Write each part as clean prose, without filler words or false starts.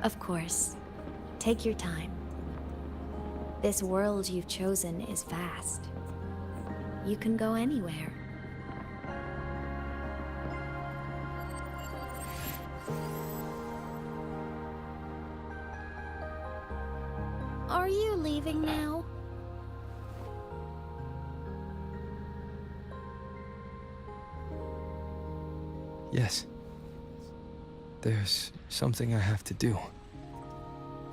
Of course. Take your time. This world you've chosen is vast. You can go anywhere. Are you leaving now? Yes. There's something I have to do.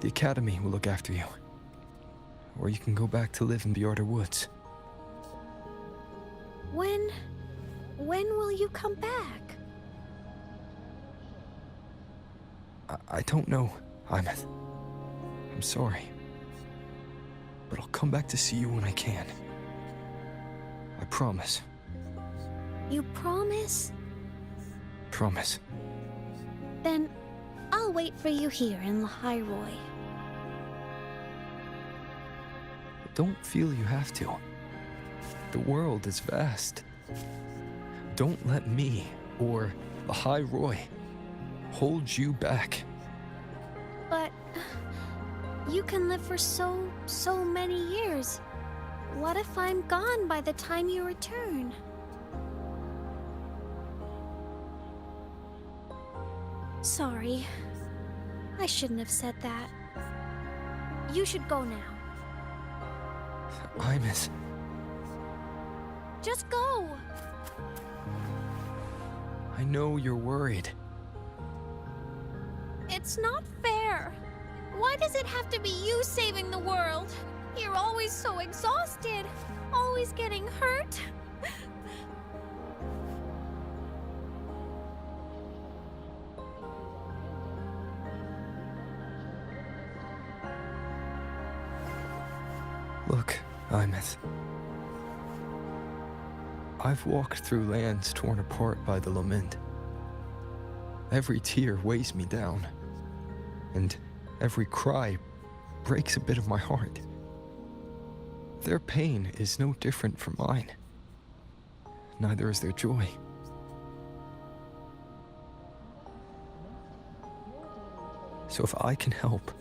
The Academy will look after you. Or you can go back to live in Bjorder Woods. When will you come back? I don't know, Imeth. I'm sorry. But I'll come back to see you when I can. I promise. You promise? Promise. Then I'll wait for you here in Lahiroy. Don't feel you have to. The world is vast. Don't let me or the High Roy hold you back. But you can live for so many years. What if I'm gone by the time you return? Sorry. I shouldn't have said that. You should go now. Imeth. Just go! I know you're worried. It's not fair. Why does it have to be you saving the world? You're always so exhausted. Always getting hurt. Look, Imeth. I've walked through lands torn apart by the Lament. Every tear weighs me down, and every cry breaks a bit of my heart. Their pain is no different from mine. Neither is their joy. So if I can help,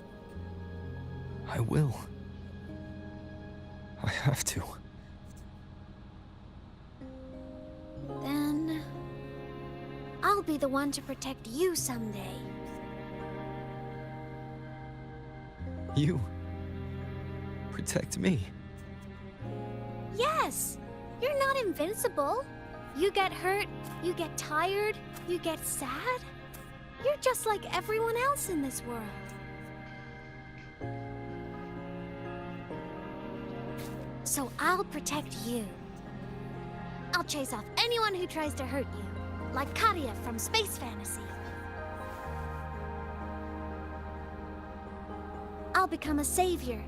I will. I have to. Then I'll be the one to protect you someday. You protect me. Yes! You're not invincible. You get hurt, you get tired, you get sad. You're just like everyone else in this world. So I'll protect you. I'll chase off anyone who tries to hurt you, like Karia from Space Fantasy. I'll become a savior,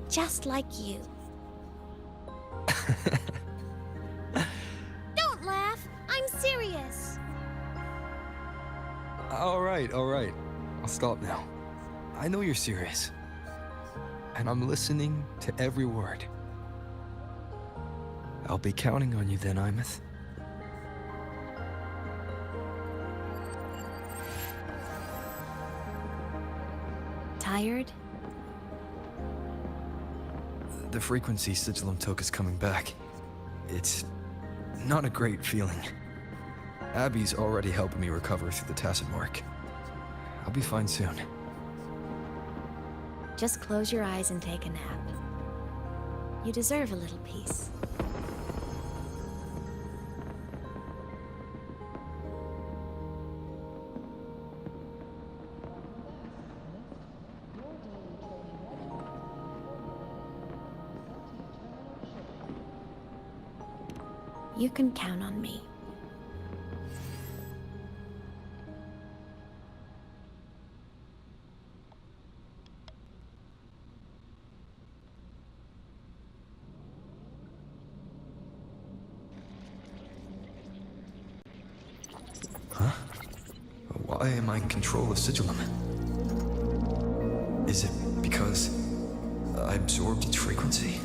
just like you. Don't laugh! I'm serious! All right. I'll stop now. I know you're serious. And I'm listening to every word. I'll be counting on you then, Imeth. Tired? The frequency Sigilum took is coming back. It's not a great feeling. Abby's already helping me recover through the tacit mark. I'll be fine soon. Just close your eyes and take a nap. You deserve a little peace. You can count on me. Huh? Why am I in control of Sigilum? Is it because I absorbed its frequency?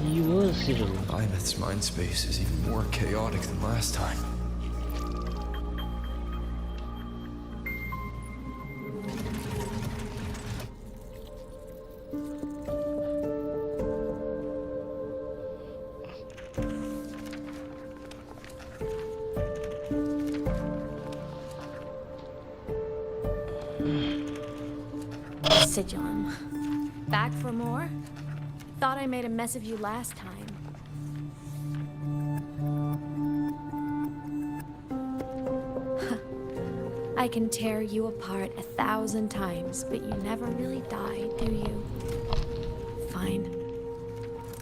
You were Sigilum. Imeth's mind space is even more chaotic than last time. Sigilum. Back for more? Thought I made a mess of you last time. I can tear you apart 1,000 times, but you never really die, do you? Fine.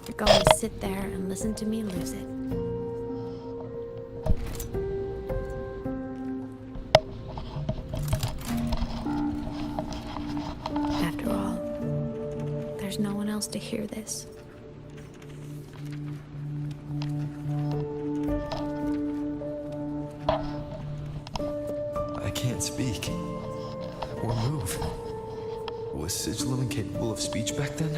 You're going to sit there and listen to me lose it. After all, there's no one else to hear this. I can't speak. Or move. Was Sigilum incapable of speech back then?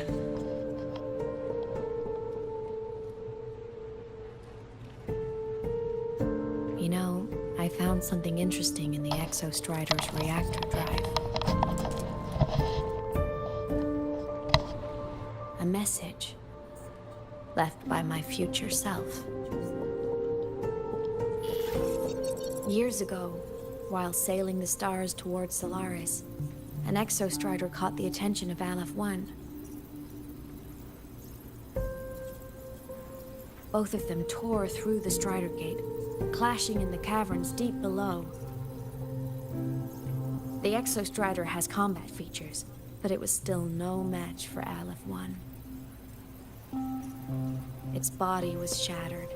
You know, I found something interesting in the Exostrider's reactor drive. A message left by my future self. Years ago, while sailing the stars towards Solaris, an Exostrider caught the attention of Aleph 1. Both of them tore through the Strider Gate, clashing in the caverns deep below. The Exostrider has combat features, but it was still no match for Aleph 1. Its body was shattered,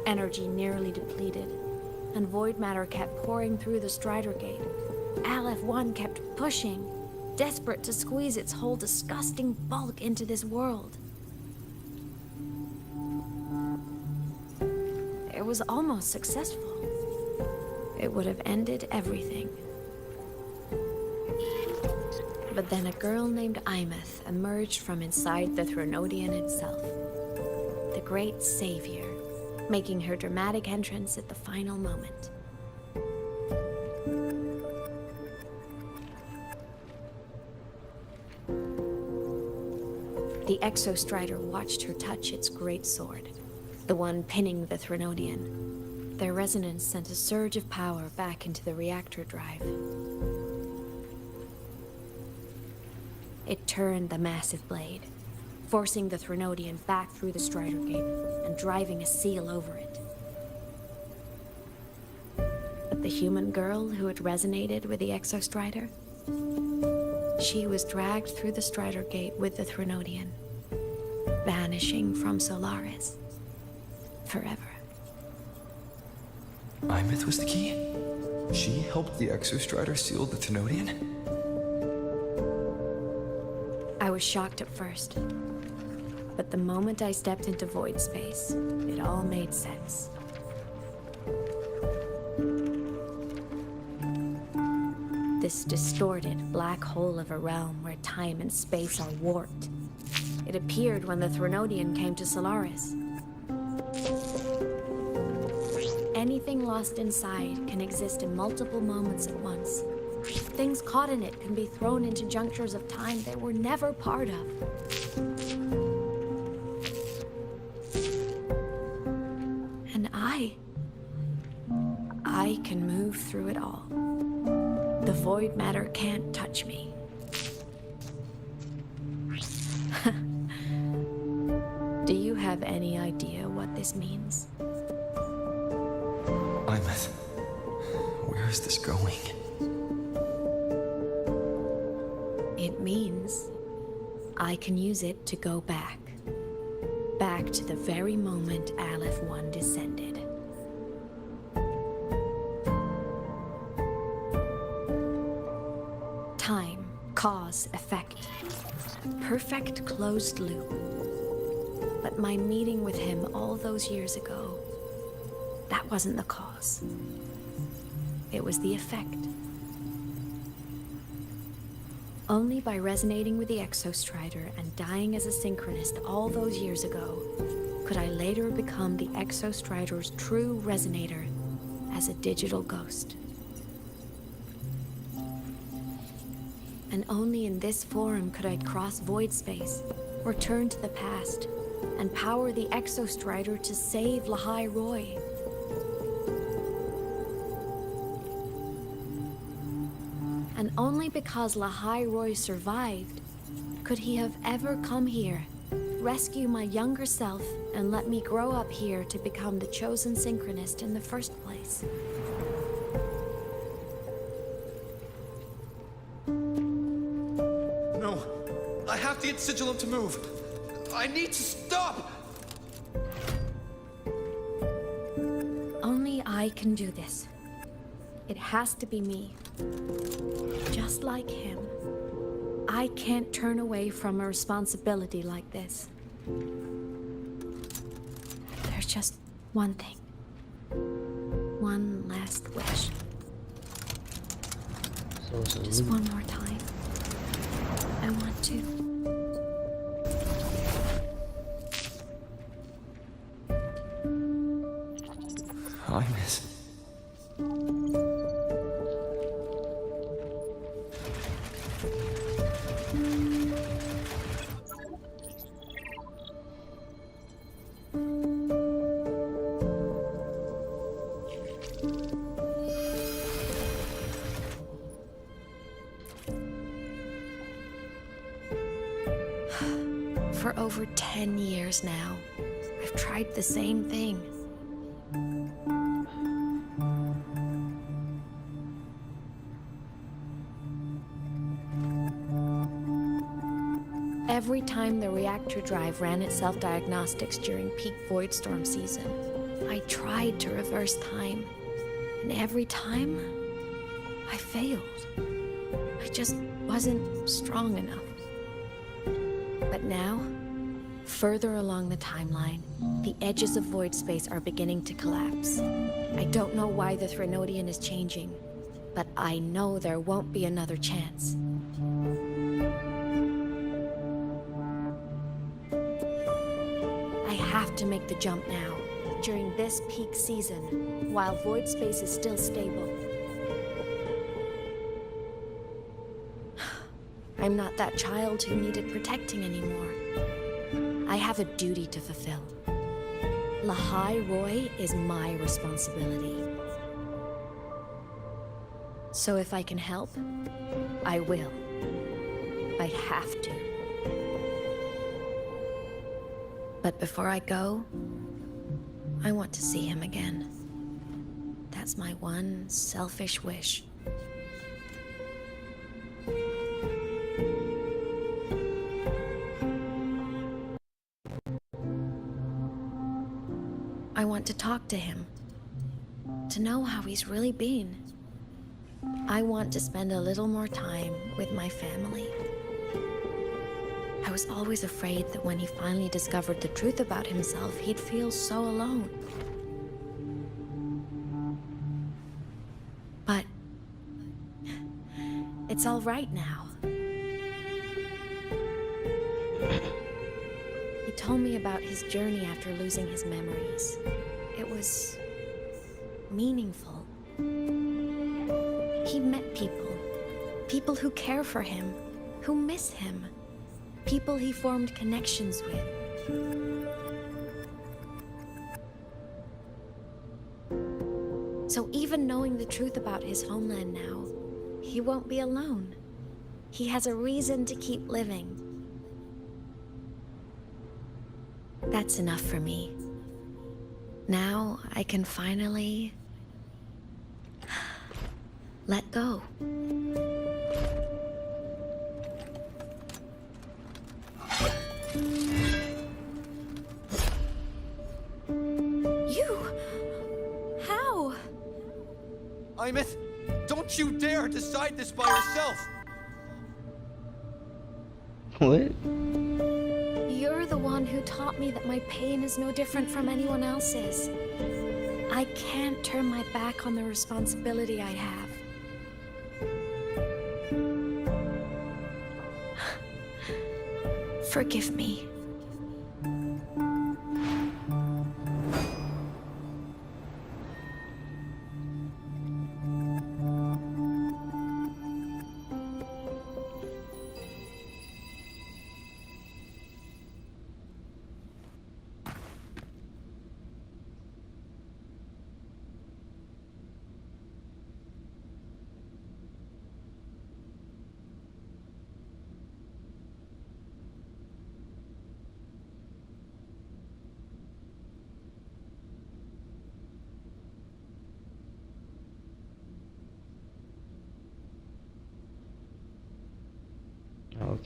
energy nearly depleted, and void matter kept pouring through the Strider Gate. Aleph 1 kept pushing, desperate to squeeze its whole disgusting bulk into this world. It was almost successful. It would have ended everything. But then a girl named Imeth emerged from inside the Threnodian itself. The great savior, making her dramatic entrance at the final moment. The Exostrider watched her touch its great sword, the one pinning the Threnodian. Their resonance sent a surge of power back into the reactor drive. It turned the massive blade, forcing the Threnodian back through the Strider Gate and driving a seal over it. But the human girl who had resonated with the Exostrider, she was dragged through the Strider Gate with the Threnodian, vanishing from Solaris forever. Imeth was the key? She helped the Exostrider seal the Threnodian? I was shocked at first, but the moment I stepped into void space, it all made sense. This distorted black hole of a realm where time and space are warped. It appeared when the Threnodian came to Solaris. Anything lost inside can exist in multiple moments at once. Things caught in it can be thrown into junctures of time they were never part of. And I can move through it all. The void matter can't touch me. Do you have any idea what this means? Imeth, where is this going? It means I can use it to go back. Back to the very moment Aleph 1 descended. Time, cause, effect. Perfect closed loop. But my meeting with him all those years ago, that wasn't the cause. It was the effect. Only by resonating with the Exostrider and dying as a synchronist all those years ago could I later become the Exostrider's true resonator as a digital ghost. And only in this form could I cross void space, return to the past, and power the Exostrider to save Lahai Roy. And only because Lahai Roy survived could he have ever come here, rescue my younger self, and let me grow up here to become the chosen synchronist in the first place. No, I have to get Sigillum to move. I need to stop! Only I can do this. It has to be me. Just like him. I can't turn away from a responsibility like this. There's just one thing. One last wish. So Just one more time. I want to. Ines. For over 10 years now, I've tried the same thing. Every time the reactor drive ran its self-diagnostics during peak void storm season, I tried to reverse time. And every time, I failed. I just wasn't strong enough. But now, further along the timeline, the edges of void space are beginning to collapse. I don't know why the Threnodian is changing, but I know there won't be another chance. I have to make the jump now, during this peak season, while void space is still stable. I'm not that child who needed protecting anymore. I have a duty to fulfill. Lahai Roy is my responsibility. So if I can help, I will. I have to. But before I go, I want to see him again. That's my one selfish wish. I want to talk to him, to know how he's really been. I want to spend a little more time with my family. I was always afraid that when he finally discovered the truth about himself, he'd feel so alone. But it's all right now. He told me about his journey after losing his memories. It was meaningful. He met people. People who care for him, who miss him. People he formed connections with. So even knowing the truth about his homeland now, he won't be alone. He has a reason to keep living. That's enough for me. Now I can finally let go. You? How? Imeth, don't you dare decide this by yourself! What? You're the one who taught me that my pain is no different from anyone else's. I can't turn my back on the responsibility I have. Forgive me.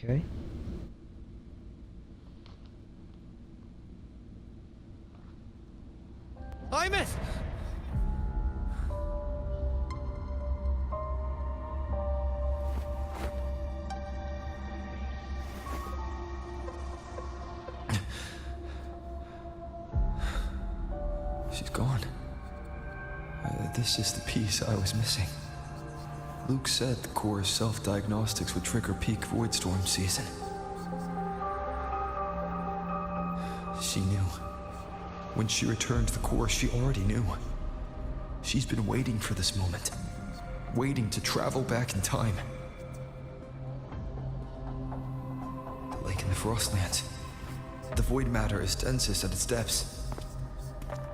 Okay. Imeth! She's gone. This is the piece I was missing. Luke said the core's self-diagnostics would trigger peak void storm season. She knew. When she returned to the core, she already knew. She's been waiting for this moment. Waiting to travel back in time. The lake in the Frostlands. The void matter is densest at its depths.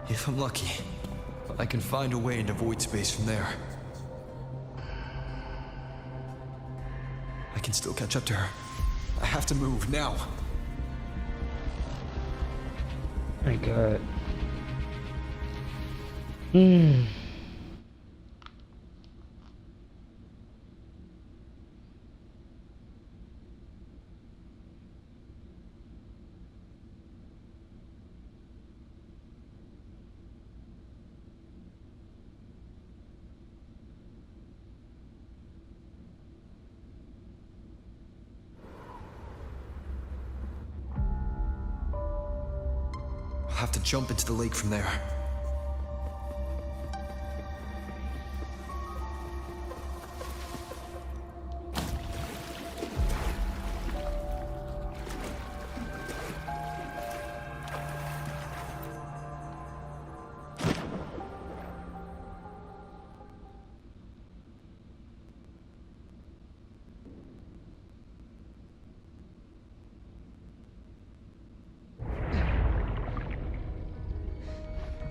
If I'm lucky, I can find a way into void space from there. I can still catch up to her. I have to move now. My god. I'll have to jump into the lake from there.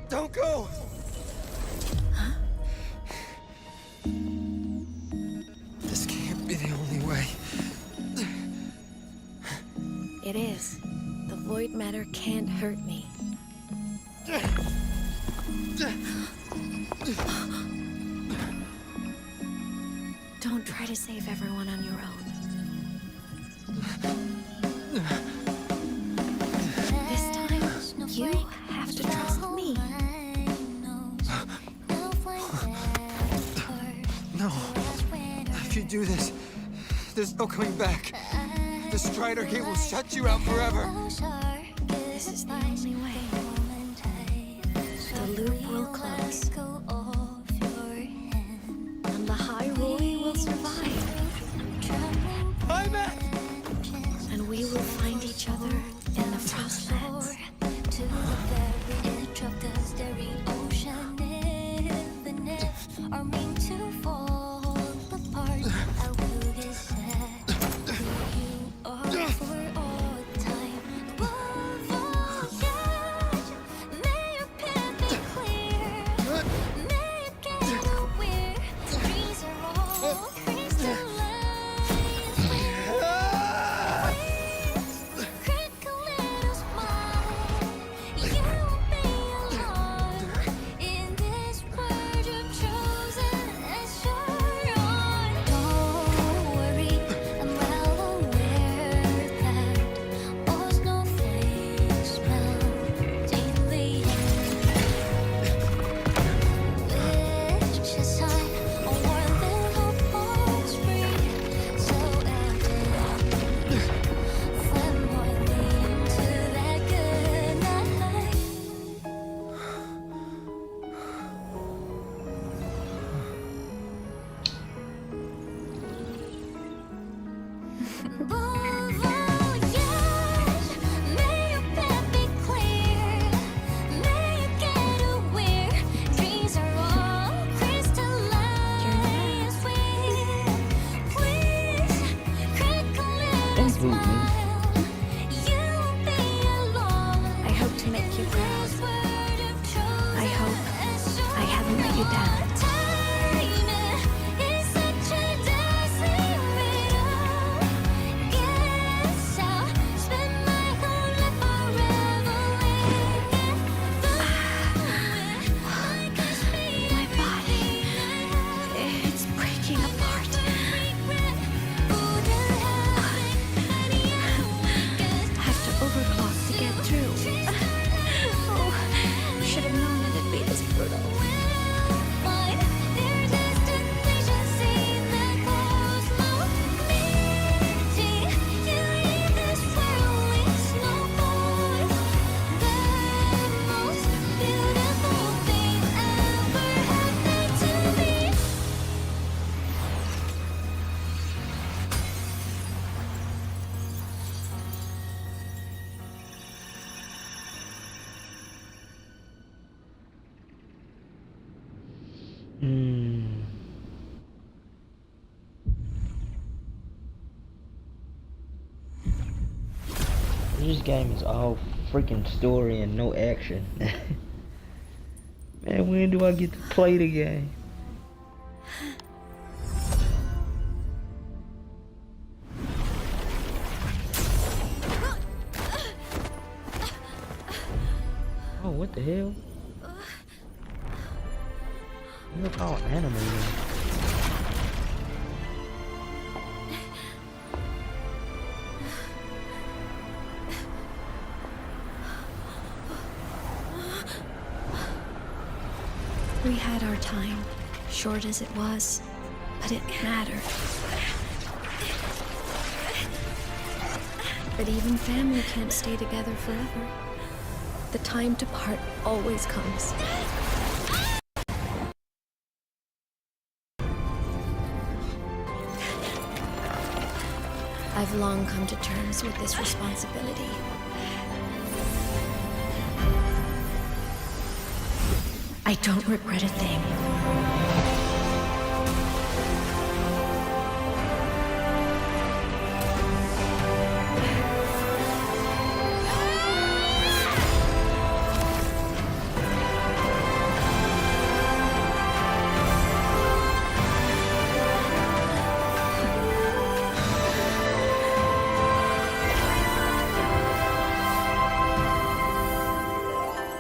Don't go! This can't be the only way. It is. The void matter can't hurt me. Don't try to save everyone on your own. This time, you have to trust me. No. If you do this, there's no coming back. The Strider Gate will shut you out forever. This is the only way. The loop will close. And the Hyrule will survive. Imeth! And we will find each other in the Frostlands. To the very edge of the starry ocean, if the nets are meant to fall apart, I will get sad where you are for all time. Above all else, may your path be clear, may you get aware. Dreams are all crystallized. Crystallize. This game is all freaking story and no action. Man, when do I get to play the game? Oh, what the hell? You look all animated. We had our time, short as it was, but it mattered. But even family can't stay together forever. The time to part always comes. I've long come to terms with this responsibility. I don't regret a thing.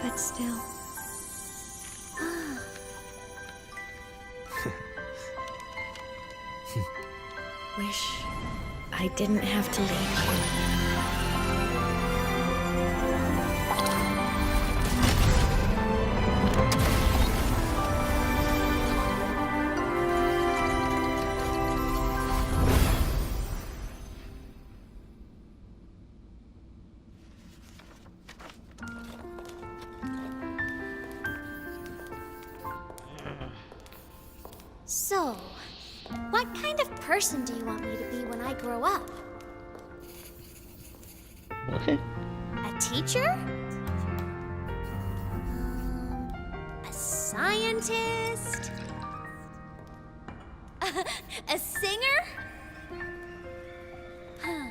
But still. Wish I didn't have to leave you. So, what kind of person do you want me to be when I grow up? What? A teacher? A scientist? A singer? Huh.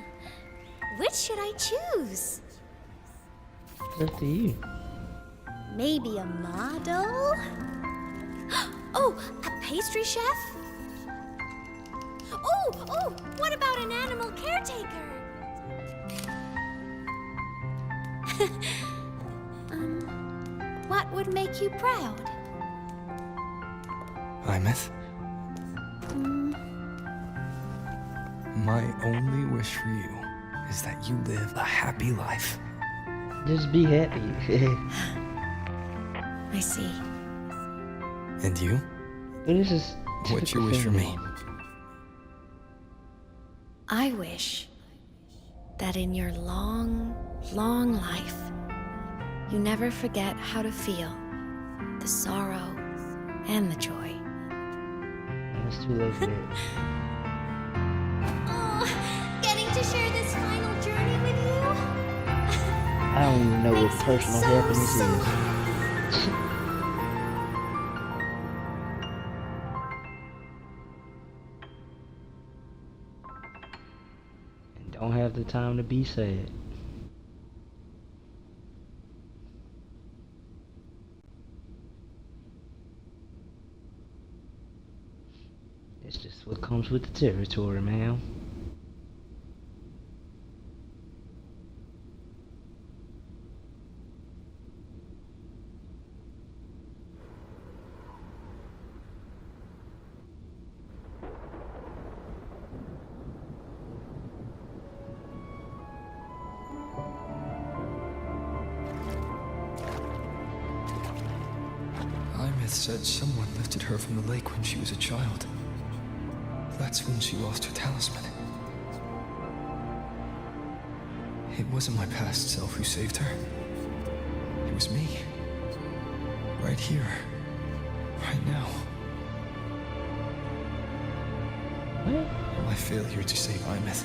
Which should I choose? It's up to you. Maybe a model? Oh, a pastry chef? Oh, what about an animal caretaker? What would make you proud? Imeth? My only wish for you is that you live a happy life. Just be happy. I see. And you? But this is What's your typical wish for me? feminism. I wish that in your long, long life, you never forget how to feel the sorrow and the joy. It's too late for that. Oh, getting to share this final journey with you? I don't even know what Makes me personal so, happiness so is. And don't have the time to be sad. That's just what comes with the territory, man. Imeth said someone lifted her from the lake when she was a child. That's when she lost her talisman. It wasn't my past self who saved her. It was me. Right here. Right now. What? My failure to save Imeth.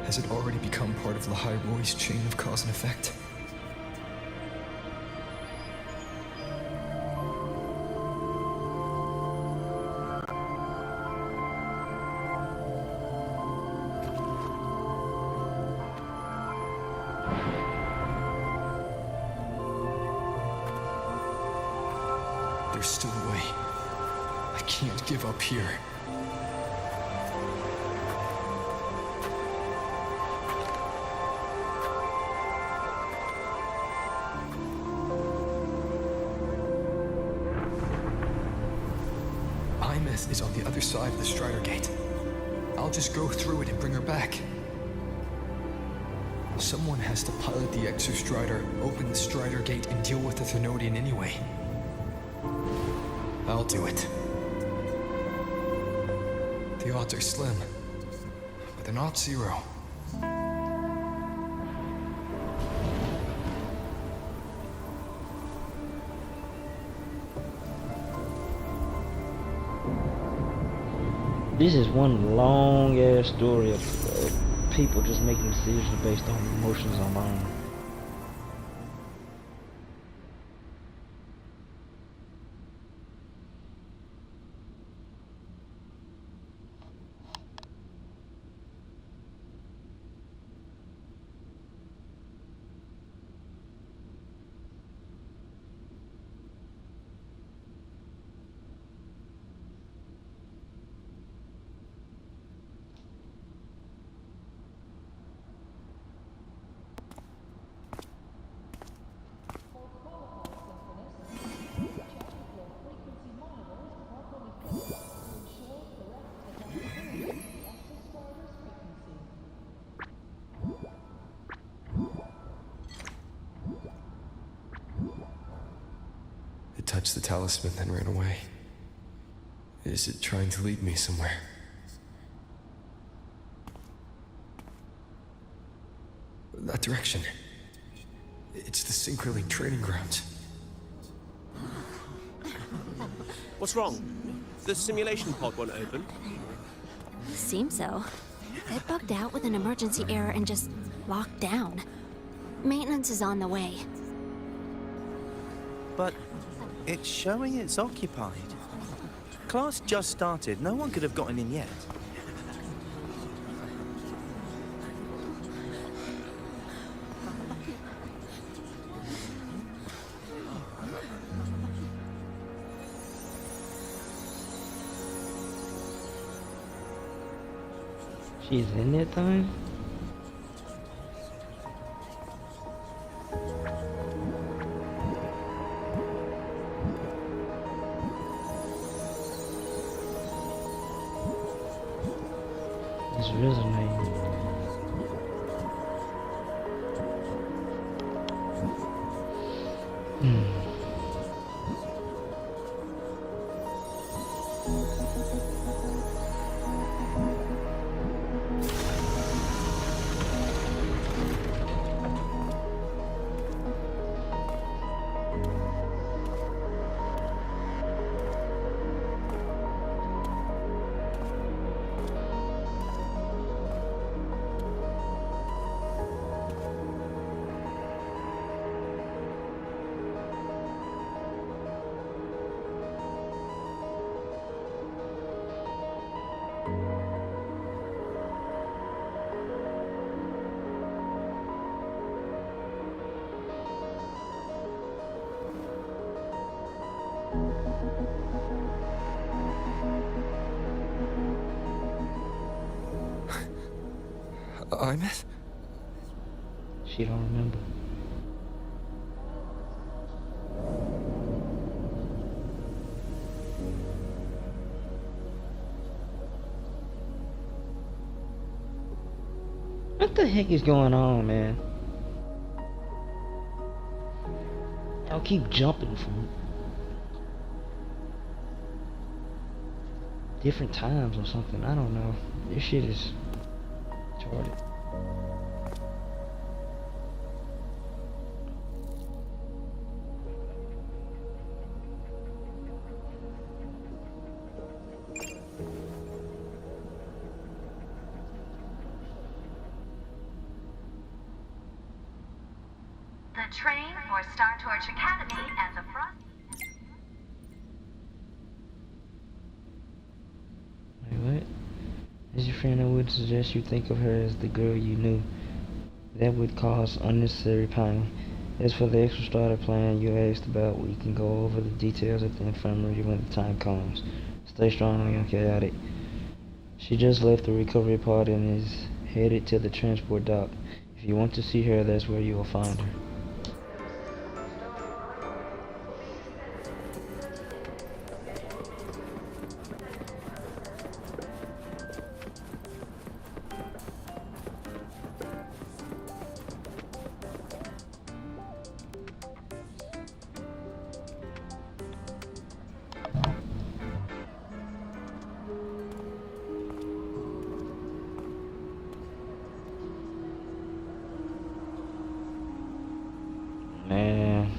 Has it already become part of Lahai Roy's chain of cause and effect? There's still a way. I can't give up here. Imeth is on the other side of the Strider Gate. I'll just go through it and bring her back. Someone has to pilot the Exostrider, open the Strider Gate, and deal with the Thenodian anyway. I'll do it. The odds are slim, but they're not zero. This is one long ass story of people just making decisions based on emotions alone. It touched the talisman, then ran away. Is it trying to lead me somewhere? That direction. It's the Synchroling training grounds. What's wrong? The simulation pod won't open? Seems so. It bugged out with an emergency error and just locked down. Maintenance is on the way. But it's showing it's occupied. Class just started. No one could have gotten in yet. She's in that thing? It's resonating. Imeth? She don't remember. What the heck is going on, man? I'll keep jumping from different times or something. I don't know. This shit is retarded. The train for Star Torch Academy as a front. Wait, what? As your friend, I would suggest you think of her as the girl you knew. That would cause unnecessary pain. As for the extra starter plan you asked about, we can go over the details at the infirmary when the time comes. Stay strong, young chaotic. She just left the recovery pod and is headed to the transport dock. If you want to see her, that's where you will find her. Man.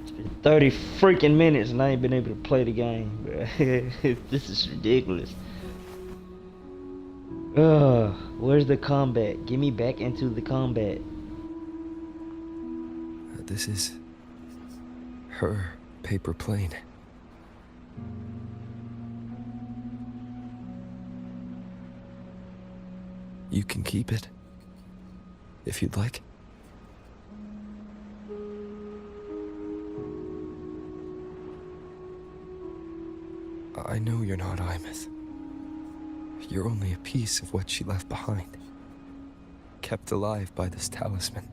It's been 30 freaking minutes and I ain't been able to play the game, bruh. This is ridiculous. Ugh, where's the combat? Get me back into the combat. This is her paper plane. You can keep it, if you'd like. I know you're not Imeth. You're only a piece of what she left behind, kept alive by this talisman.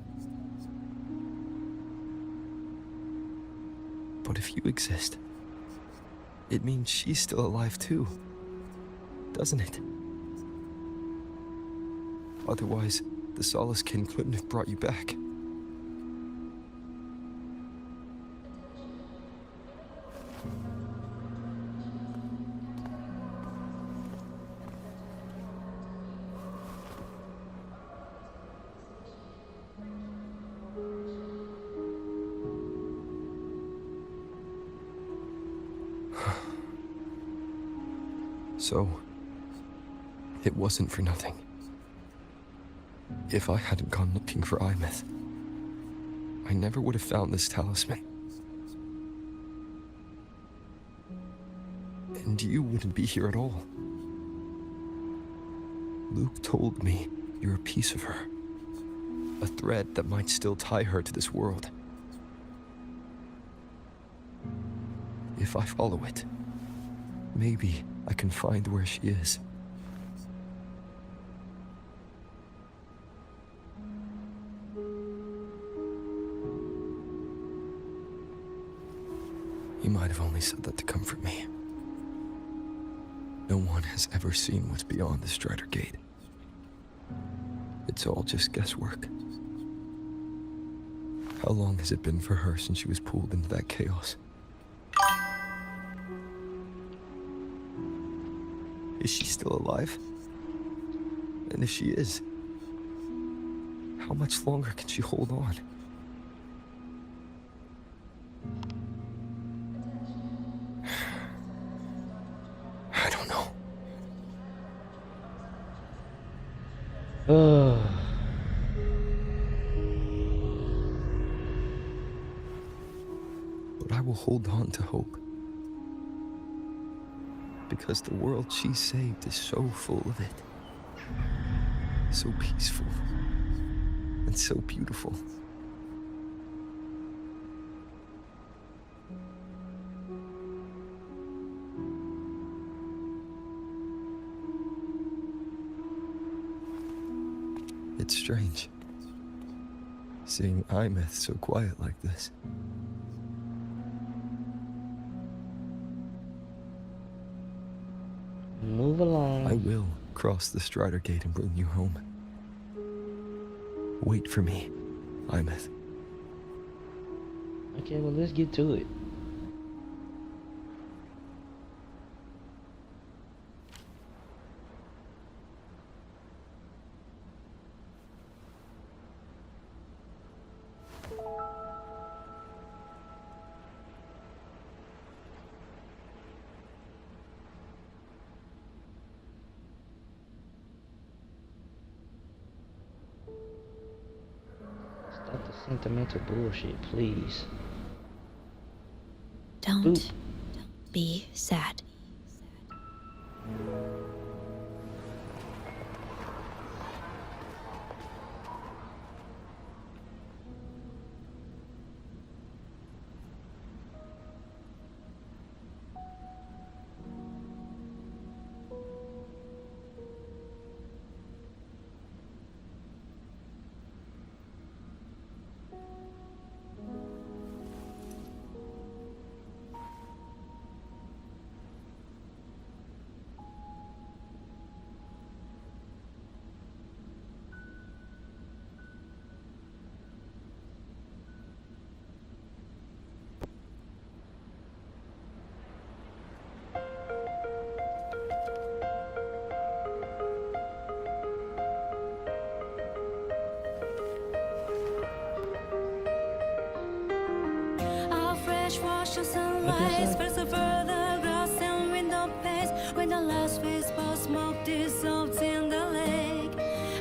But if you exist, it means she's still alive too, doesn't it? Otherwise, the Solace Kin couldn't have brought you back. So, it wasn't for nothing. If I hadn't gone looking for Imeth, I never would have found this talisman. And you wouldn't be here at all. Luke told me you're a piece of her. A thread that might still tie her to this world. If I follow it, maybe I can find where she is. You might have only said that to comfort me. No one has ever seen what's beyond the Strider Gate. It's all just guesswork. How long has it been for her since she was pulled into that chaos? Is she still alive? And if she is, how much longer can she hold on? I don't know. But I will hold on to hope. Because the world she saved is so full of it. So peaceful. And so beautiful. It's strange, seeing Imeth so quiet like this. Move along. I will cross the Strider Gate and bring you home. Wait for me, Imeth. Okay, well, let's get to it. Stop the sentimental bullshit, please. Don't be sad. Dishwasher sunrise, first a further glass and window panes. When the last wisp of smoke dissolves in the lake,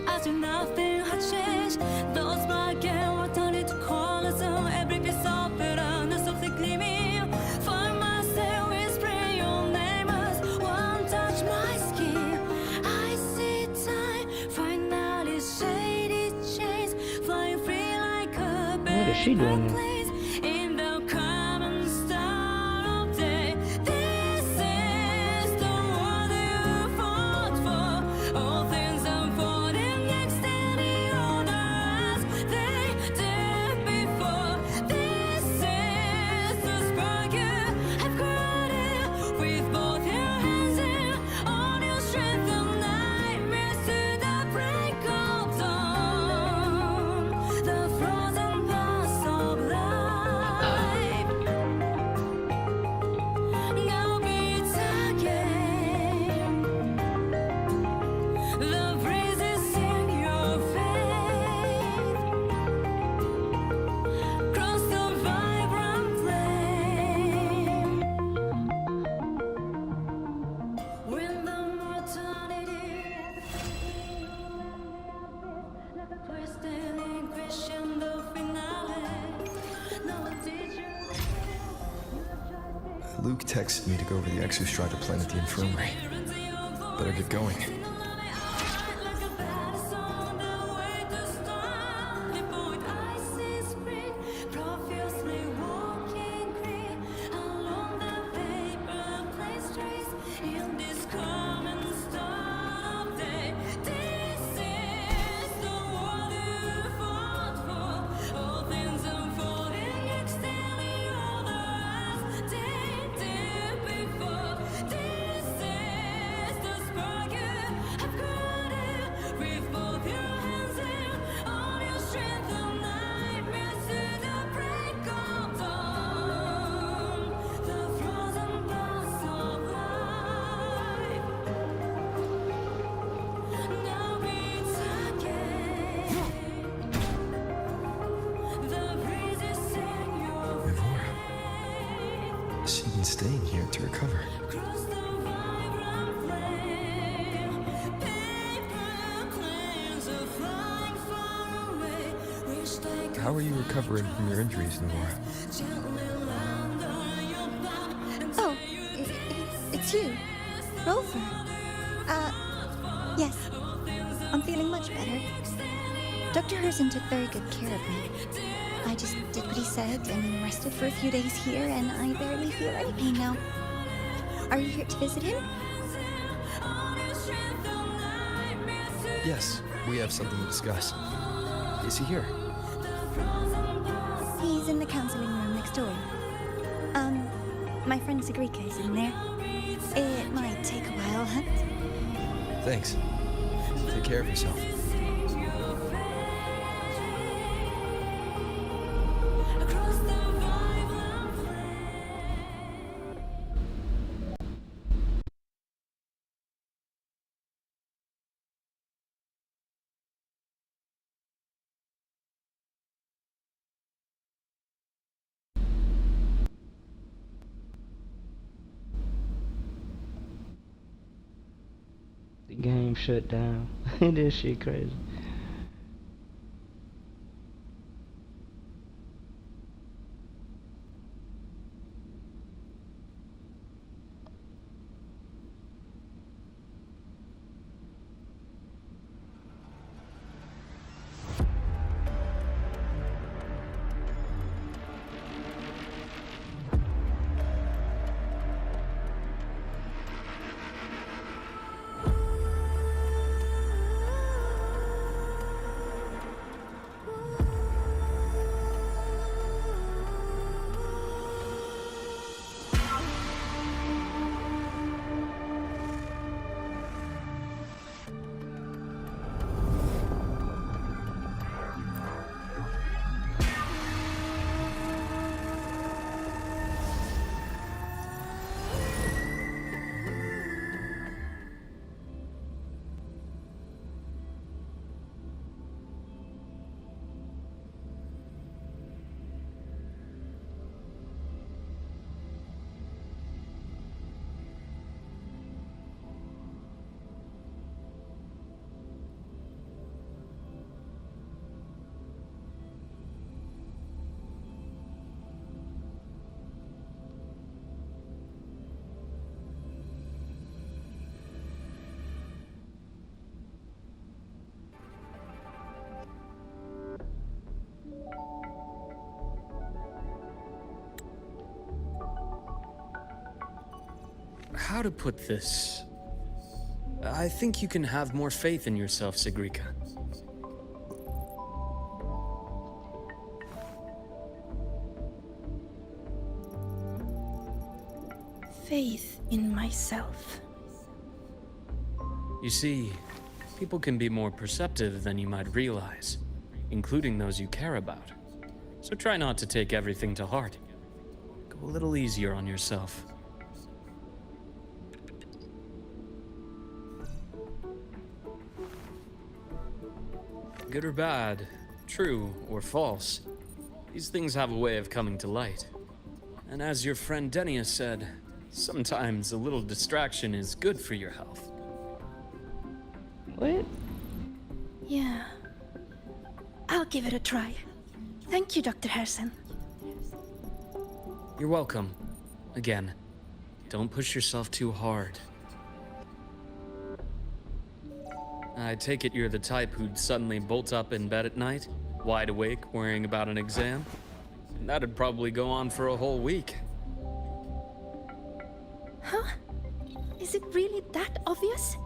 as if nothing had changed, those black and white turned into colors. Every piece of it and softly gleaming. Find myself whispering your name as one touch my skin. I see time finally shaded chains, flying free like a bird. What is she doing there? In the common star of day, this is the world you fought for. All things unfolding, extending order as they did before. This is the spark you have created with both your hands and all your strength. The nightmares to the break of dawn, the frozen past of life. Now beats again. The breezes in your face. Cross the vibrant flame. When the mortality like a twisted crescendo finale. No one did you. Luke texted me to go over the exostrider plan at the infirmary. Better get going. She's been staying here to recover. How are you recovering from your injuries, Nora? Oh, it's you, Rover. Yes, I'm feeling much better. Dr. Herzen took very good care of me. I just did what he said and rested for a few days here, and I barely feel any pain now. Are you here to visit him? Yes, we have something to discuss. Is he here? He's in the counseling room next door. My friend Sagrika is in there. It might take a while, huh? Thanks. Take care of yourself. The game shut down. This shit crazy. how to put this? I think you can have more faith in yourself, Sigrika. Faith in myself. You see, people can be more perceptive than you might realize, including those you care about. So try not to take everything to heart. Go a little easier on yourself. Good or bad, true or false, these things have a way of coming to light. And as your friend Denia said, sometimes a little distraction is good for your health. What? Yeah. I'll give it a try. Thank you, Dr. Harrison. You're welcome. Again, don't push yourself too hard. I take it you're the type who'd suddenly bolt up in bed at night, wide awake, worrying about an exam? That'd probably go on for a whole week. Huh? Is it really that obvious?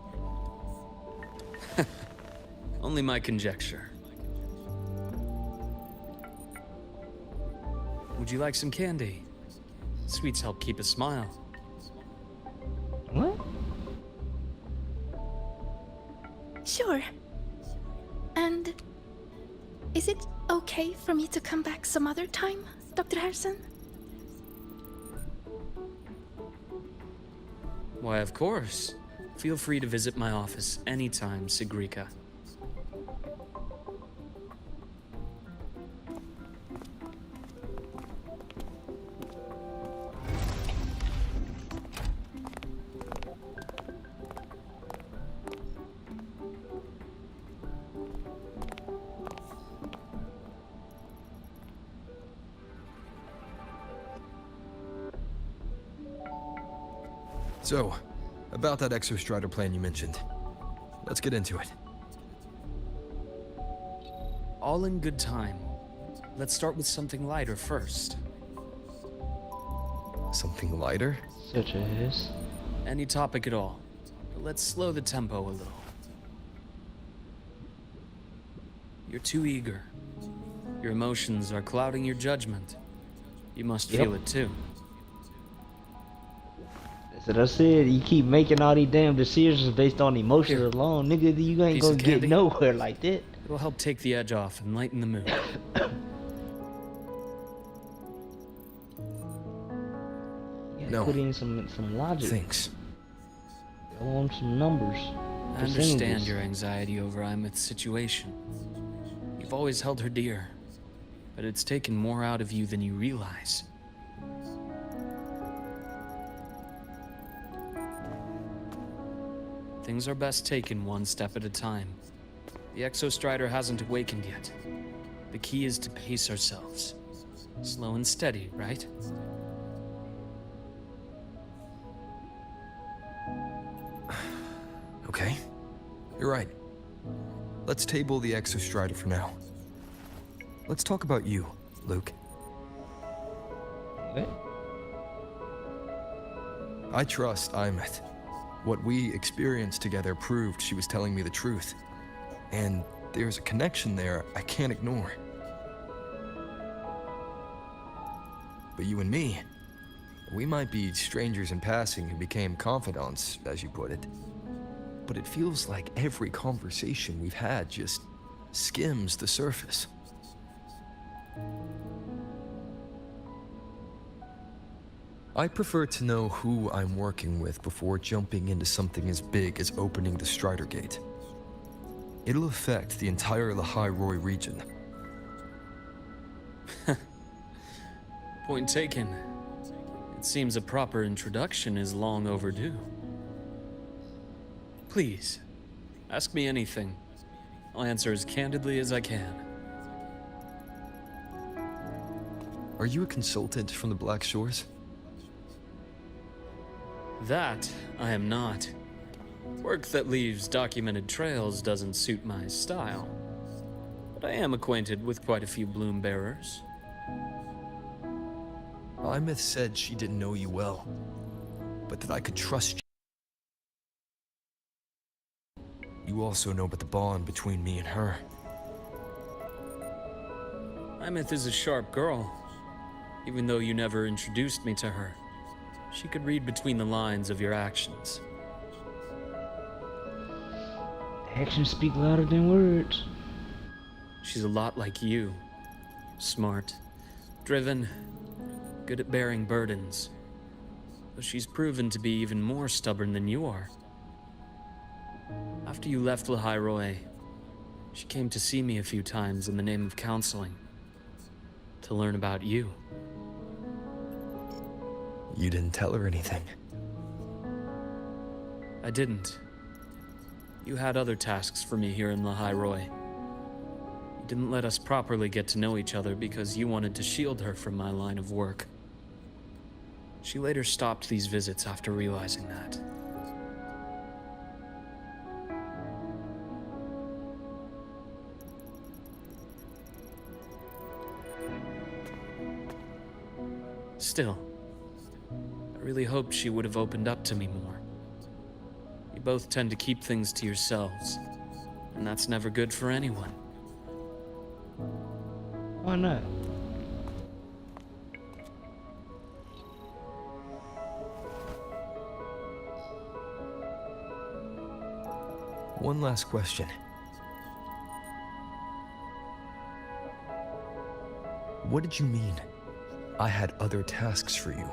Only my conjecture. Would you like some candy? Sweets help keep a smile. What? Sure. And is it okay for me to come back some other time, Dr. Harrison? Why, of course. Feel free to visit my office anytime, Sigrika. So, about that Exostrider plan you mentioned. Let's get into it. All in good time. Let's start with something lighter first. Something lighter? Such as? Any topic at all. But let's slow the tempo a little. You're too eager. Your emotions are clouding your judgment. You must feel it too. That's what I said. You keep making all these damn decisions based on emotions alone. Nigga, you ain't gonna get nowhere like that. It'll help take the edge off and lighten the mood. No. Put in some logic. Thanks. Go on some numbers. I understand your anxiety over Imeth's situation. You've always held her dear, but it's taken more out of you than you realize. Things are best taken one step at a time. The Exostrider hasn't awakened yet. The key is to pace ourselves. Slow and steady, right? Okay. You're right. Let's table the Exostrider for now. Let's talk about you, Luke. What? I trust Imeth. What we experienced together proved she was telling me the truth. And there's a connection there I can't ignore. But you and me, we might be strangers in passing who became confidants, as you put it. But it feels like every conversation we've had just skims the surface. I prefer to know who I'm working with before jumping into something as big as opening the Strider Gate. It'll affect the entire Lehigh Roy region. Point taken. It seems a proper introduction is long overdue. Please, ask me anything. I'll answer as candidly as I can. Are you a consultant from the Black Shores? That I am not. Work that leaves documented trails doesn't suit my style. But I am acquainted with quite a few bloom bearers. Imeth said she didn't know you well. but that I could trust you. You also know about the bond between me and her. Imeth is a sharp girl. Even though you never introduced me to her, she could read between the lines of your actions. Actions speak louder than words. She's a lot like you. Smart, driven, good at bearing burdens. Though she's proven to be even more stubborn than you are. After you left Lahairoi, she came to see me a few times in the name of counseling. To learn about you. You didn't tell her anything. I didn't. You had other tasks for me here in Lahairoi. You didn't let us properly get to know each other because you wanted to shield her from my line of work. She later stopped these visits after realizing that. Still, I really hoped she would have opened up to me more. You both tend to keep things to yourselves, and that's never good for anyone. Why not? One last question. What did you mean? I had other tasks for you.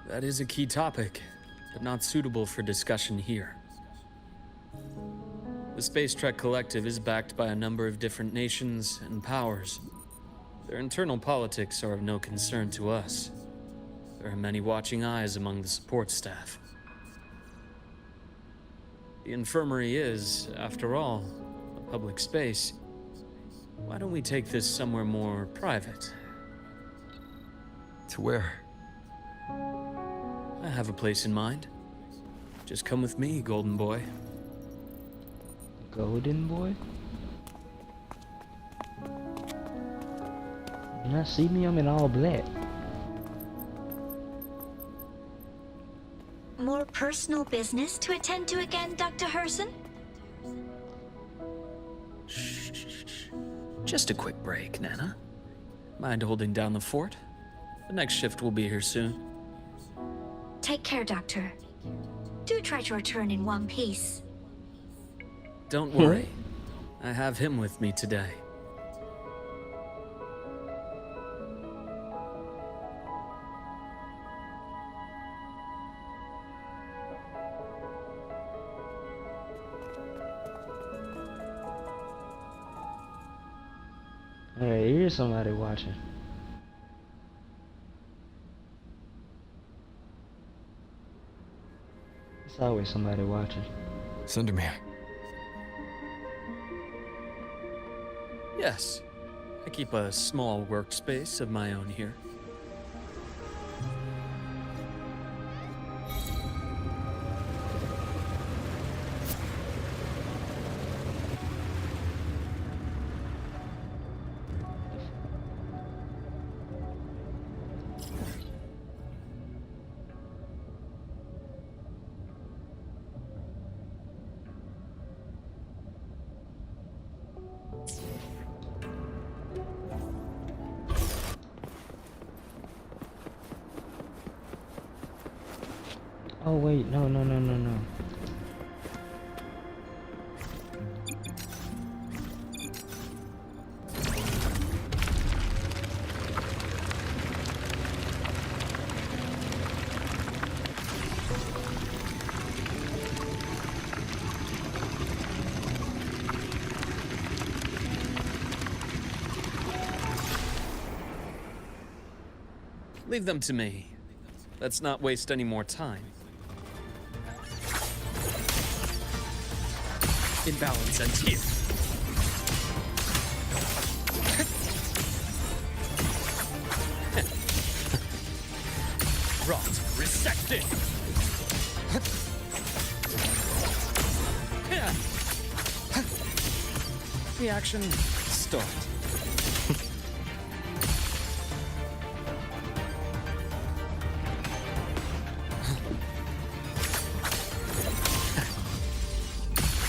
That is a key topic, but not suitable for discussion here. The Space Trek Collective is backed by a number of different nations and powers. Their internal politics are of no concern to us. There are many watching eyes among the support staff. The infirmary is, after all, a public space. Why don't we take this somewhere more private? To where? I have a place in mind. Just come with me, Golden Boy. Golden Boy? You not see me? I'm in all black. More personal business to attend to again, Dr. Herson? Just a quick break, Nana. Mind holding down the fort? The next shift will be here soon. Take care, Doctor. Do try to return in one piece. Don't worry. I have him with me today. Alright, here's somebody watching. There's always somebody watching. Sundermere. Yes. I keep a small workspace of my own here. Oh wait, no. Leave them to me. Let's not waste any more time. Imbalance ends here. Rot, resected. Reaction, start.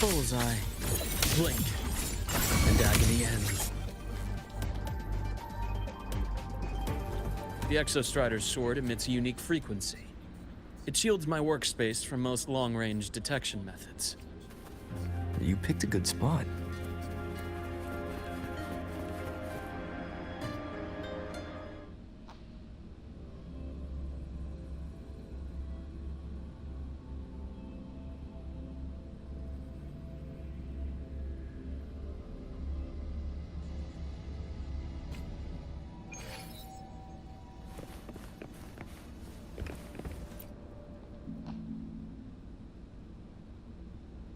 Bullseye. Blink. And agony ends. The Exostrider's sword emits a unique frequency. It shields my workspace from most long-range detection methods. You picked a good spot.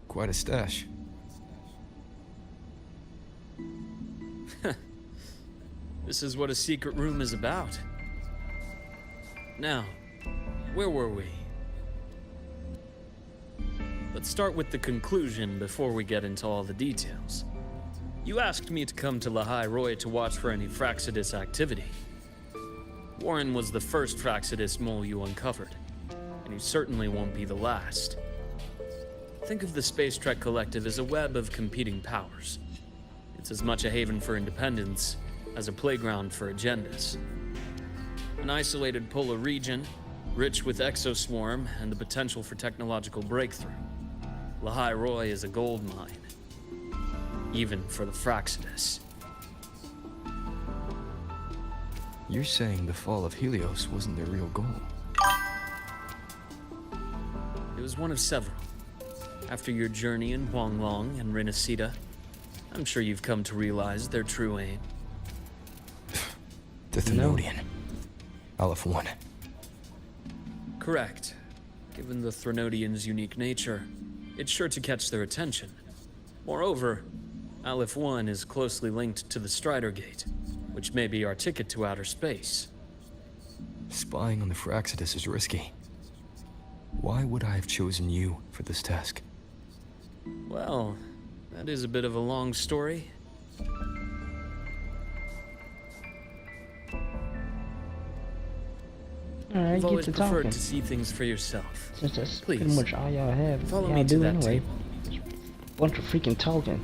Quite a stash. This is what a secret room is about. Now, where were we? Let's start with the conclusion before we get into all the details. You asked me to come to Lahai Roy to watch for any Fraxidus activity. Warren was the first Fraxidus mole you uncovered, and he certainly won't be the last. Think of the Space Trek Collective as a web of competing powers. It's as much a haven for independence as a playground for agendas. An isolated polar region, rich with exoswarm and the potential for technological breakthrough. Lahai Roy is a gold mine, even for the Fraxidus. You're saying the fall of Helios wasn't their real goal? It was one of several. After your journey in Huanglong and Renacida, I'm sure you've come to realize their true aim. The Thenodian. Aleph 1. Correct. Given the Thenodian's unique nature, it's sure to catch their attention. Moreover, Aleph 1 is closely linked to the Strider Gate, which may be our ticket to outer space. Spying on the Fraxidus is risky. Why would I have chosen you for this task? Well, that is a bit of a long story. Alright, You've get always to preferred talking. to see things for yourself. Since that's Please, pretty much all y'all have. follow y'all me to do that anyway. table. Bunch of freaking talking.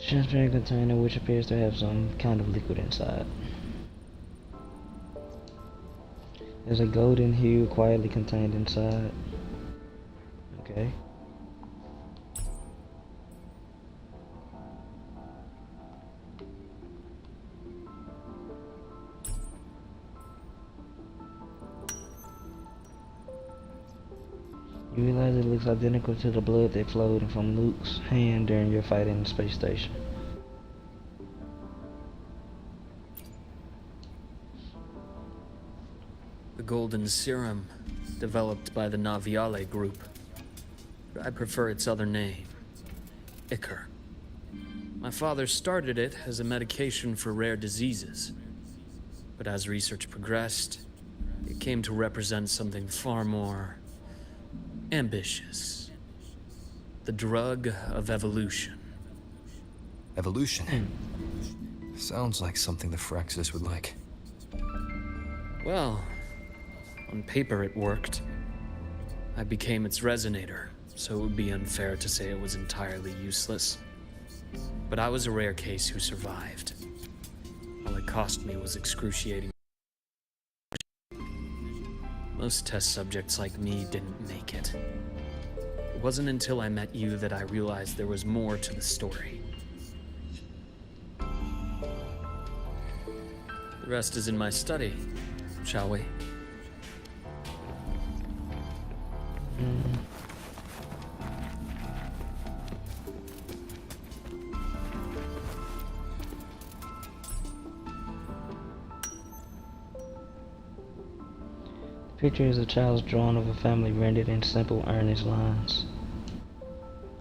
Transparent container which appears to have some kind of liquid inside. There's a golden hue quietly contained inside. Okay. You realize it looks identical to the blood that flowed from Luke's hand during your fight in the space station. The golden serum, developed by the Naviale group. I prefer its other name, Ichor. My father started it as a medication for rare diseases. But as research progressed, it came to represent something far more ambitious. The drug of evolution. Evolution? Sounds like something the Fraxidus would like. Well, on paper it worked. I became its resonator, so it would be unfair to say it was entirely useless. But I was a rare case who survived. All it cost me was excruciating. Most test subjects like me didn't make it. It wasn't until I met you that I realized there was more to the story. The rest is in my study, shall we? The picture is a child's drawing of a family rendered in simple, earnest lines.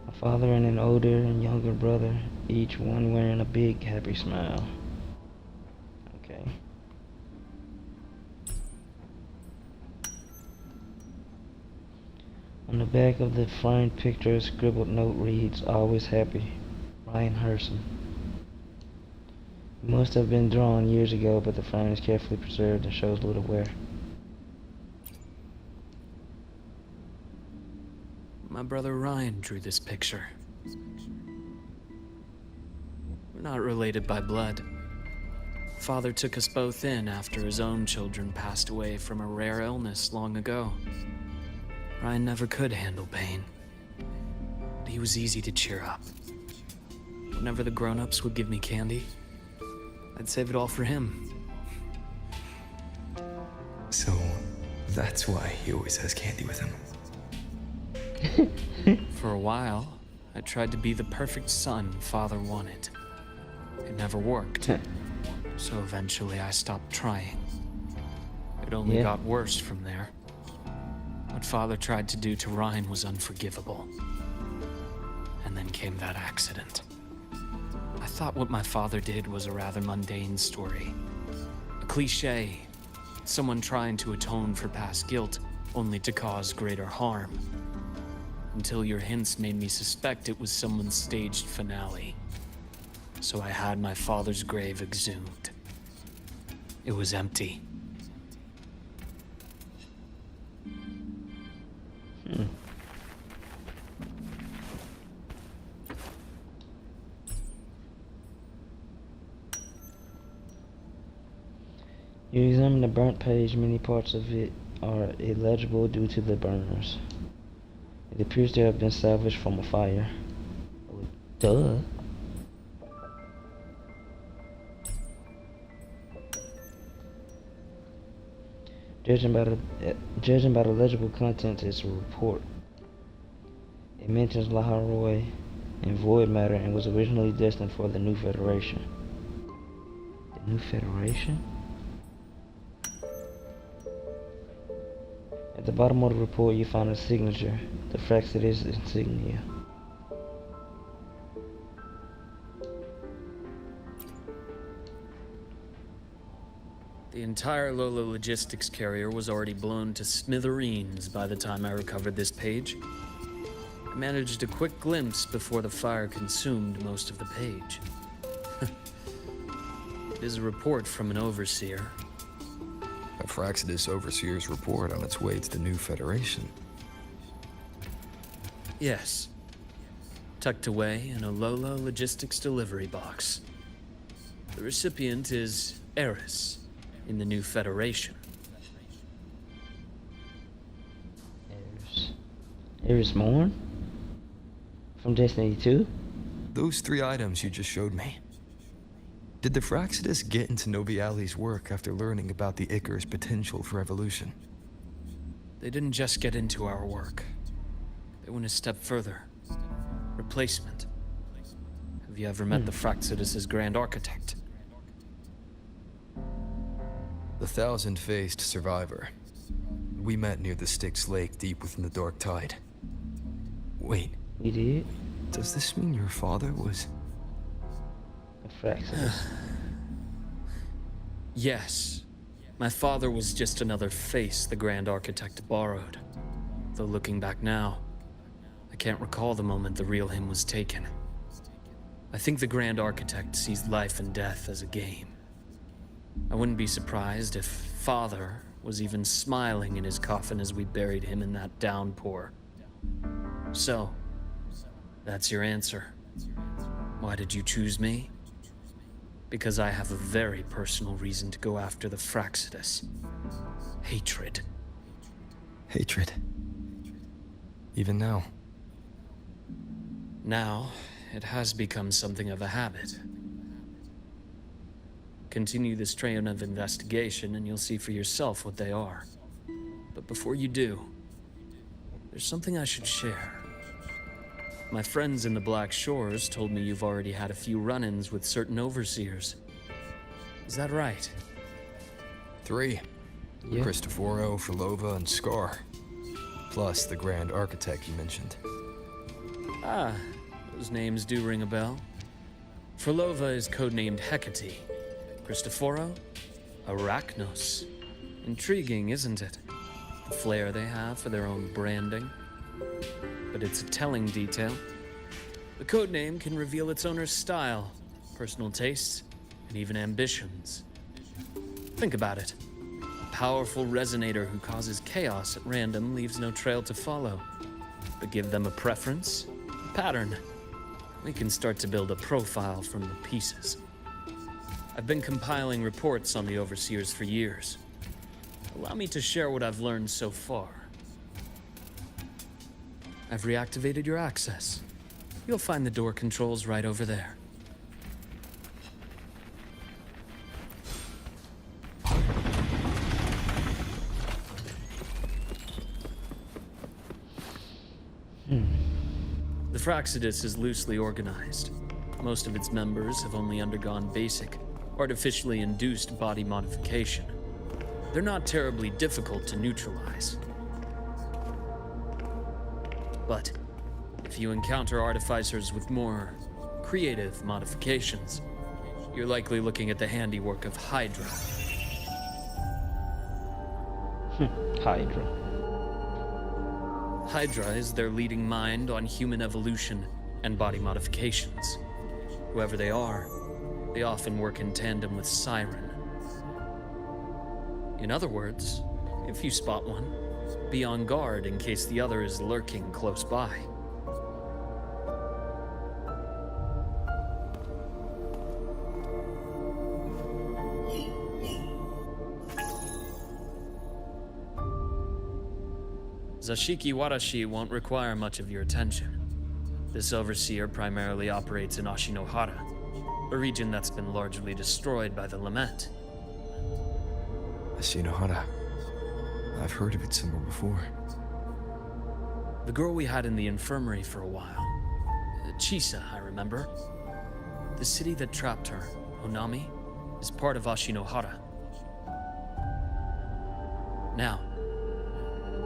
A father and an older and younger brother, each one wearing a big, happy smile. Okay. On the back of the framed picture, a scribbled note reads, "Always happy, Ryan Herson." It must have been drawn years ago, but the frame is carefully preserved and shows little wear. My brother Ryan drew this picture. We're not related by blood. Father took us both in after his own children passed away from a rare illness long ago. Ryan never could handle pain. But he was easy to cheer up. Whenever the grown-ups would give me candy, I'd save it all for him. So, that's why he always has candy with him. For a while, I tried to be the perfect son Father wanted. It never worked. So eventually I stopped trying. It only got worse from there. What Father tried to do to Ryan was unforgivable. And then came that accident. I thought what my father did was a rather mundane story. A cliché. Someone trying to atone for past guilt, only to cause greater harm. Until your hints made me suspect it was someone's staged finale. So I had my father's grave exhumed. It was empty. You examine the burnt page, many parts of it are illegible due to the burners. It appears to have been salvaged from a fire. Duh. Judging by the legible content, it's a report. It mentions Laharoy and void matter and was originally destined for the New Federation. The New Federation? At the bottom of the report, you find a signature, the Fraxidus insignia. The entire Lola logistics carrier was already blown to smithereens by the time I recovered this page. I managed a quick glimpse before the fire consumed most of the page. It is a report from an overseer. A Fraxidus Overseer's report on its way to the New Federation. Yes. Tucked away in a Lola logistics delivery box. The recipient is Eris in the New Federation. Eris Morn? From Destiny 2? Those 3 items you just showed me. Did the Fraxidus get into Noviali's work after learning about the Icar's potential for evolution? They didn't just get into our work. They went a step further. Replacement. Have you ever met the Fraxidus' Grand Architect? The thousand-faced survivor. We met near the Styx Lake deep within the Dark Tide. Wait. You did? Does this mean your father was... a Fraxidus? Yes. My father was just another face the Grand Architect borrowed. Though looking back now, I can't recall the moment the real him was taken. I think the Grand Architect sees life and death as a game. I wouldn't be surprised if Father was even smiling in his coffin as we buried him in that downpour. So, that's your answer. Why did you choose me? Because I have a very personal reason to go after the Fraxidus. Hatred. Hatred. Even now. Now, it has become something of a habit. Continue this train of investigation and you'll see for yourself what they are. But before you do, there's something I should share. My friends in the Black Shores told me you've already had a few run-ins with certain overseers. Is that right? 3. Yeah. Cristoforo, Frolova, and Scar. Plus the Grand Architect you mentioned. Ah, those names do ring a bell. Frolova is codenamed Hecate. Cristoforo? Arachnos. Intriguing, isn't it? The flair they have for their own branding. But it's a telling detail. The codename can reveal its owner's style, personal tastes, and even ambitions. Think about it. A powerful resonator who causes chaos at random leaves no trail to follow. But give them a preference, a pattern. We can start to build a profile from the pieces. I've been compiling reports on the Overseers for years. Allow me to share what I've learned so far. I've reactivated your access. You'll find the door controls right over there. The Fraxidus is loosely organized. Most of its members have only undergone basic, artificially induced body modification. They're not terribly difficult to neutralize. But if you encounter artificers with more creative modifications, you're likely looking at the handiwork of Hydra. Hydra. Hydra is their leading mind on human evolution and body modifications. Whoever they are, they often work in tandem with Siren. In other words, if you spot one, be on guard in case the other is lurking close by. Zashiki Warashi won't require much of your attention. This overseer primarily operates in Ashinohara, a region that's been largely destroyed by the Lament. Ashinohara. I've heard of it somewhere before. The girl we had in the infirmary for a while. Chisa, I remember. The city that trapped her, Onami, is part of Ashinohara. Now,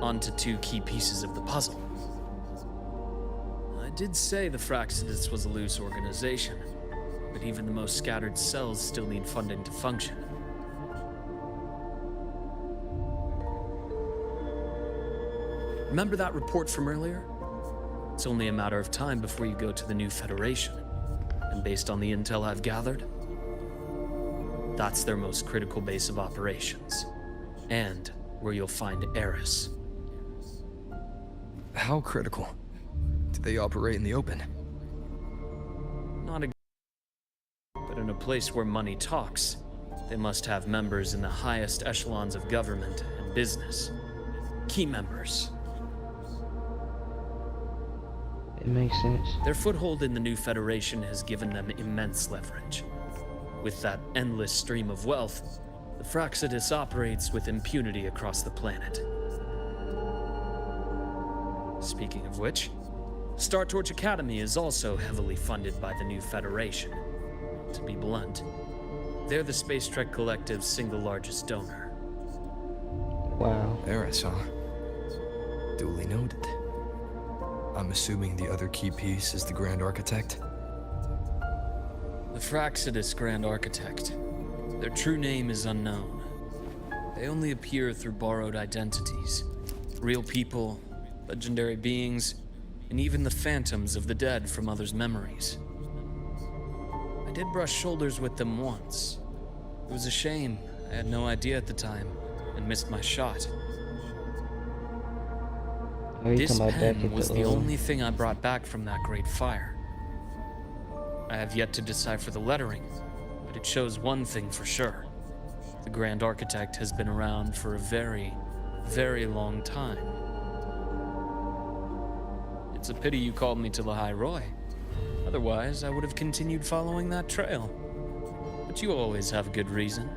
on to two key pieces of the puzzle. I did say the Fraxidus was a loose organization, but even the most scattered cells still need funding to function. Remember that report from earlier? It's only a matter of time before you go to the new Federation. And based on the intel I've gathered, that's their most critical base of operations. And where you'll find Eris. How critical? Do they operate in the open? Not a... But in a place where money talks, they must have members in the highest echelons of government and business. Key members. It makes sense. Their foothold in the new Federation has given them immense leverage. With that endless stream of wealth, the Fraxidus operates with impunity across the planet. Speaking of which, Star Torch Academy is also heavily funded by the new Federation. To be blunt, they're the Space Trek Collective's single largest donor. Wow. Eris, huh? Duly noted. I'm assuming the other key piece is the Grand Architect? The Fraxidus Grand Architect. Their true name is unknown. They only appear through borrowed identities. Real people, legendary beings, and even the phantoms of the dead from others' memories. I did brush shoulders with them once. It was a shame. I had no idea at the time, and missed my shot. This pen was the only thing I brought back from that great fire. I have yet to decipher the lettering, but it shows one thing for sure. The Grand Architect has been around for a very, very long time. It's a pity you called me to the High Roy. Otherwise, I would have continued following that trail. But you always have a good reason,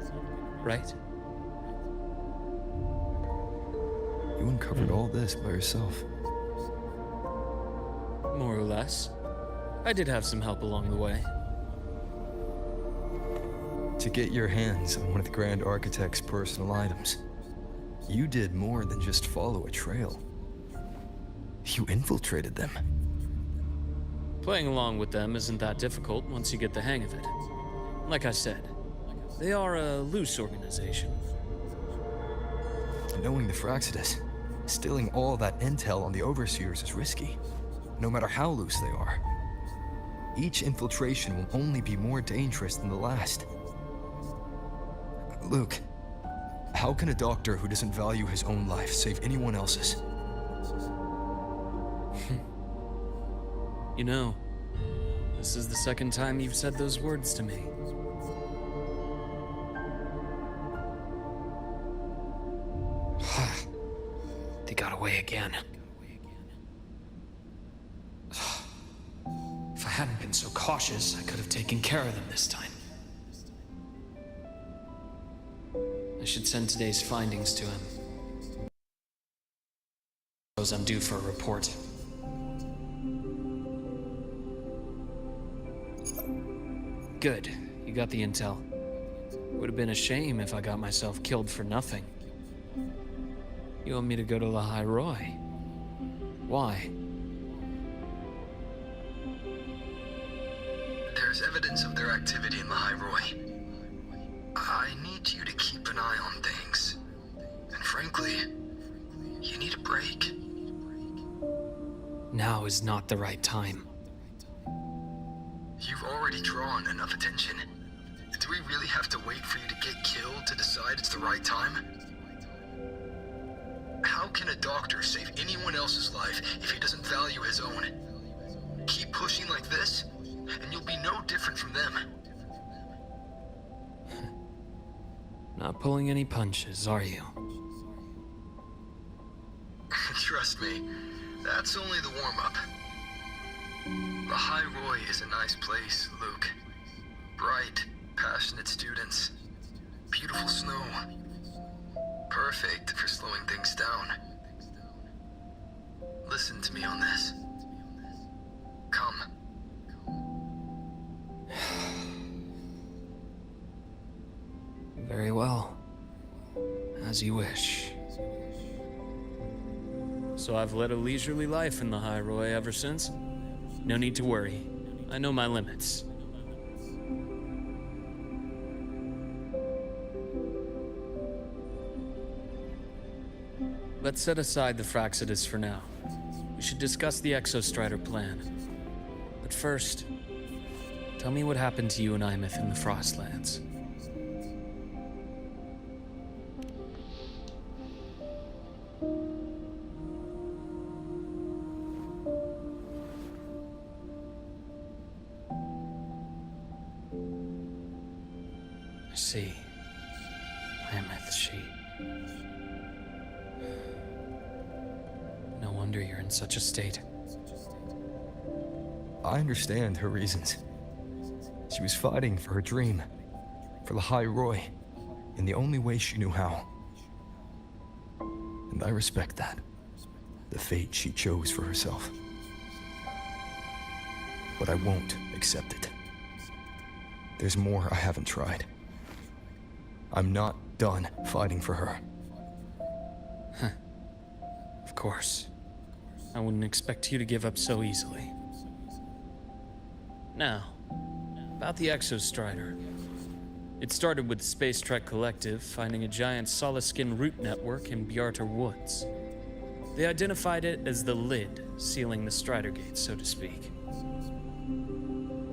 right? You uncovered all this by yourself. More or less. I did have some help along the way. To get your hands on one of the Grand Architect's personal items, you did more than just follow a trail. You infiltrated them. Playing along with them isn't that difficult once you get the hang of it. Like I said, they are a loose organization. Knowing the Fraxidus, stealing all that intel on the Overseers is risky, no matter how loose they are. Each infiltration will only be more dangerous than the last. Luke, how can a doctor who doesn't value his own life save anyone else's? You know, this is the second time you've said those words to me. They got away again. If I hadn't been so cautious, I could have taken care of them this time. I should send today's findings to him. Suppose I'm due for a report. Good, you got the intel. Would have been a shame if I got myself killed for nothing. You want me to go to the High Roy? Why? There's evidence of their activity in the High Roy. I need you to keep an eye on things. And frankly, you need a break. Now is not the right time. You've already drawn enough attention. Do we really have to wait for you to get killed to decide it's the right time? How can a doctor save anyone else's life if he doesn't value his own? Keep pushing like this, and you'll be no different from them. Not pulling any punches, are you? Trust me, that's only the warm-up. The High Roy is a nice place, Luke. Bright, passionate students. Beautiful snow. Perfect for slowing things down. Listen to me on this. Come. Very well. As you wish. So I've led a leisurely life in the High Roy ever since? No need to worry. I know my limits. Let's set aside the Fraxidus for now. We should discuss the Exostrider plan. But first, tell me what happened to you and Imeth in the Frostlands. I see. Imeth, she... No wonder you're in such a state. I understand her reasons. She was fighting for her dream, for the High Roy, in the only way she knew how. And I respect that. The fate she chose for herself. But I won't accept it. There's more I haven't tried. I'm not done fighting for her. Of course. I wouldn't expect you to give up so easily. Now, about the Exostrider. It started with the Space Trek Collective finding a giant solid-skin root network in Bjartar Woods. They identified it as the lid, sealing the Strider Gate, so to speak.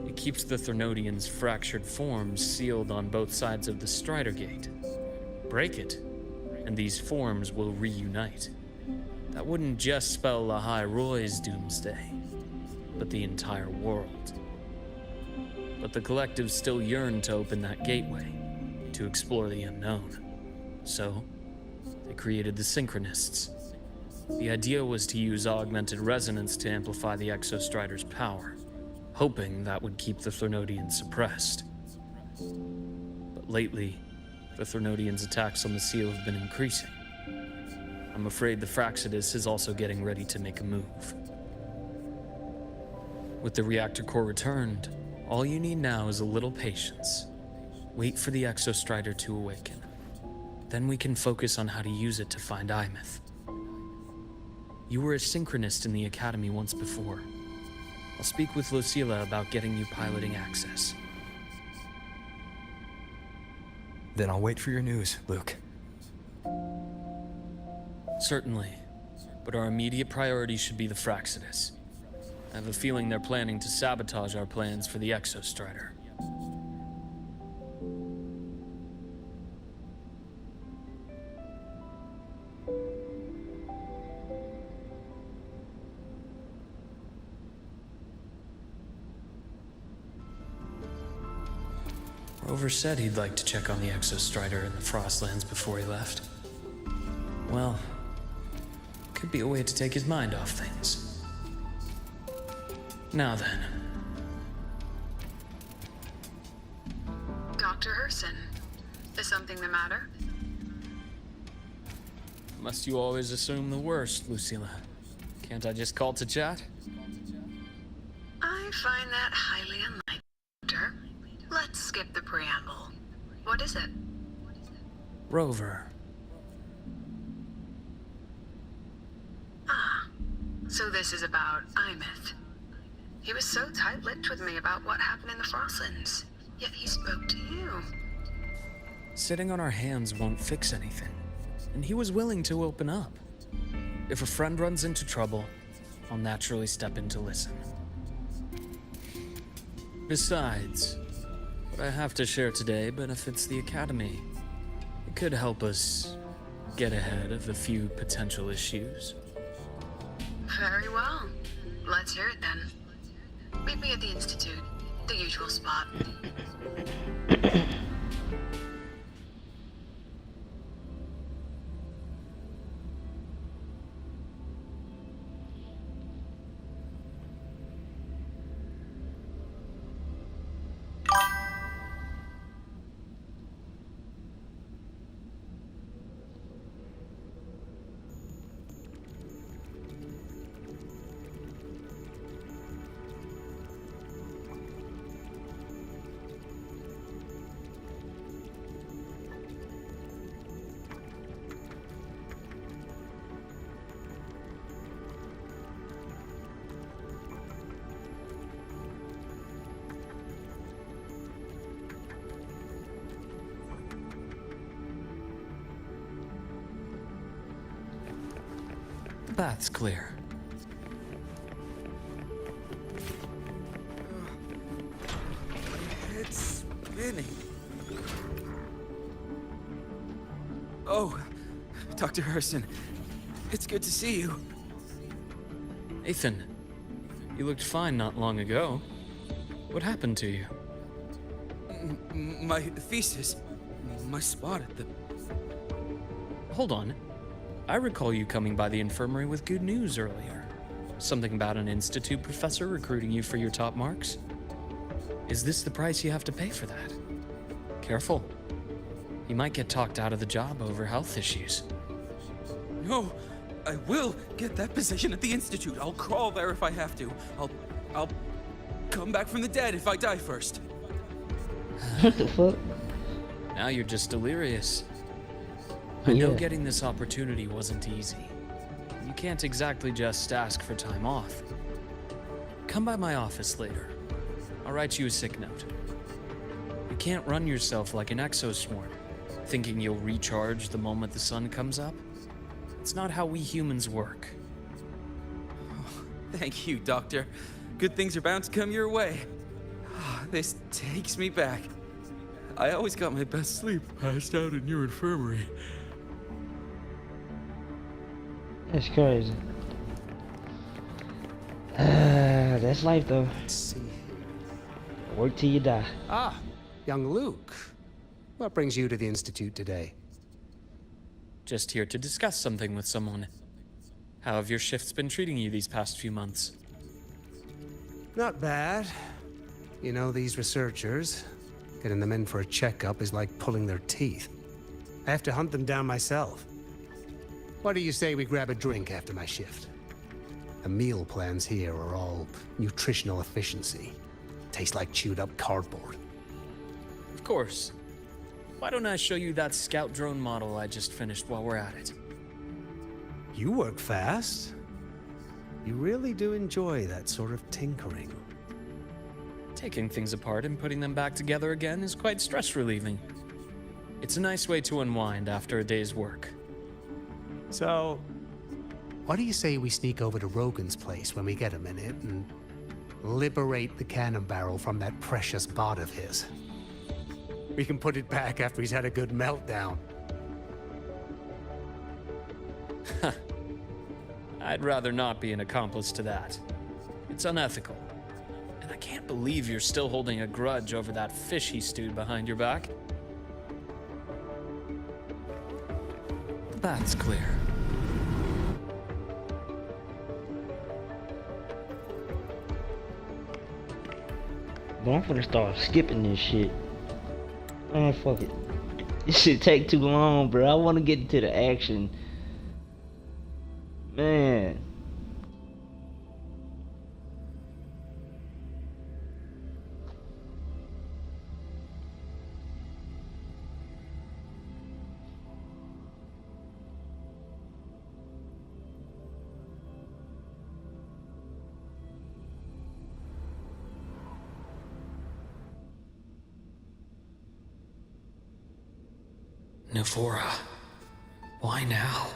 It keeps the Thernodians' fractured forms sealed on both sides of the Strider Gate. Break it, and these forms will reunite. That wouldn't just spell the High Roy's doomsday, but the entire world. But the Collective still yearned to open that gateway, to explore the unknown. So, they created the Synchronists. The idea was to use augmented resonance to amplify the Exostrider's power, hoping that would keep the Thernodians suppressed. But lately, the Thernodians' attacks on the seal have been increasing. I'm afraid the Fraxidus is also getting ready to make a move. With the reactor core returned, all you need now is a little patience. Wait for the Exostrider to awaken. Then we can focus on how to use it to find Imeth. You were a synchronist in the Academy once before. I'll speak with Lucilla about getting you piloting access. Then I'll wait for your news, Luke. Certainly, but our immediate priority should be the Fraxidus. I have a feeling they're planning to sabotage our plans for the Exostrider. Rover said he'd like to check on the Exostrider in the Frostlands before he left. Well, could be a way to take his mind off things. Now then. Dr. Herson, is something the matter? Must you always assume the worst, Lucilla? Can't I just call to chat? I find that highly unlikely, Doctor. Let's skip the preamble. What is it? Rover. Ah, so this is about Imeth. He was so tight-lipped with me about what happened in the Frostlands, yet he spoke to you. Sitting on our hands won't fix anything, and he was willing to open up. If a friend runs into trouble, I'll naturally step in to listen. Besides, what I have to share today benefits the Academy. It could help us get ahead of a few potential issues. Very well. Let's hear it then. Meet me at the Institute, the usual spot. The path's clear. It's spinning. Oh, Dr. Herson, it's good to see you. Ethan, you looked fine not long ago. What happened to you? My thesis, my spot at the... Hold on. I recall you coming by the infirmary with good news earlier. Something about an institute professor recruiting you for your top marks? Is this the price you have to pay for that? Careful. You might get talked out of the job over health issues. No, I will get that position at the Institute. I'll crawl there if I have to. I'll come back from the dead if I die first. What the fuck? Now you're just delirious. I know Yeah. getting this opportunity wasn't easy. You can't exactly just ask for time off. Come by my office later. I'll write you a sick note. You can't run yourself like an exoswarm, thinking you'll recharge the moment the sun comes up. It's not how we humans work. Thank you, Doctor. Good things are bound to come your way. This takes me back. I always got my best sleep passed out in your infirmary. That's crazy. That's life, though. Let's see. Work till you die. Ah, young Luke. What brings you to the Institute today? Just here to discuss something with someone. How have your shifts been treating you these past few months? Not bad. You know, these researchers, getting them in for a checkup is like pulling their teeth. I have to hunt them down myself. What do you say we grab a drink after my shift? The meal plans here are all nutritional efficiency. Taste like chewed up cardboard. Of course. Why don't I show you that scout drone model I just finished while we're at it? You work fast. You really do enjoy that sort of tinkering. Taking things apart and putting them back together again is quite stress-relieving. It's a nice way to unwind after a day's work. So, what do you say we sneak over to Rogan's place when we get a minute and liberate the cannon barrel from that precious bot of his? We can put it back after he's had a good meltdown. I'd rather not be an accomplice to that. It's unethical. And I can't believe you're still holding a grudge over that fish he stewed behind your back. The path's clear. But I'm finna start skipping this shit. Man, fuck it. This shit take too long, bro. I wanna get into the action. Man. Navora, why now?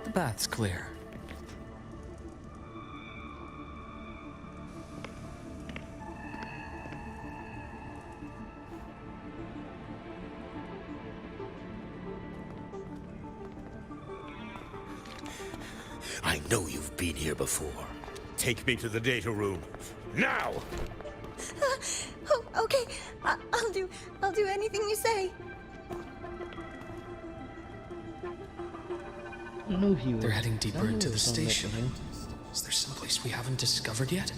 The path's clear. I know you've been here before. Take me to the data room. Now! Oh, okay. I'll do anything you say. I knew he was. They're heading I deeper knew into it the was something station. with him. Is there someplace we haven't discovered yet?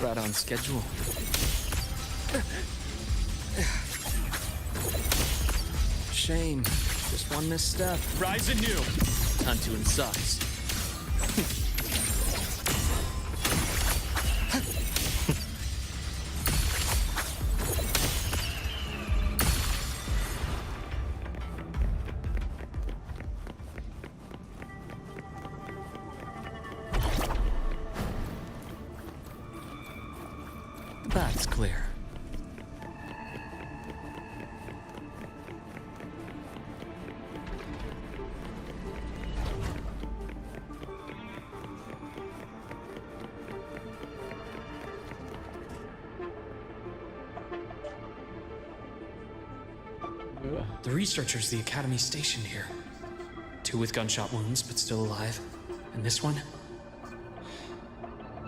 Right on schedule. Shame. Just one misstep. Rise anew. Time to incise. The path's clear. The researchers the Academy stationed here. 2 with gunshot wounds, but still alive. And this one?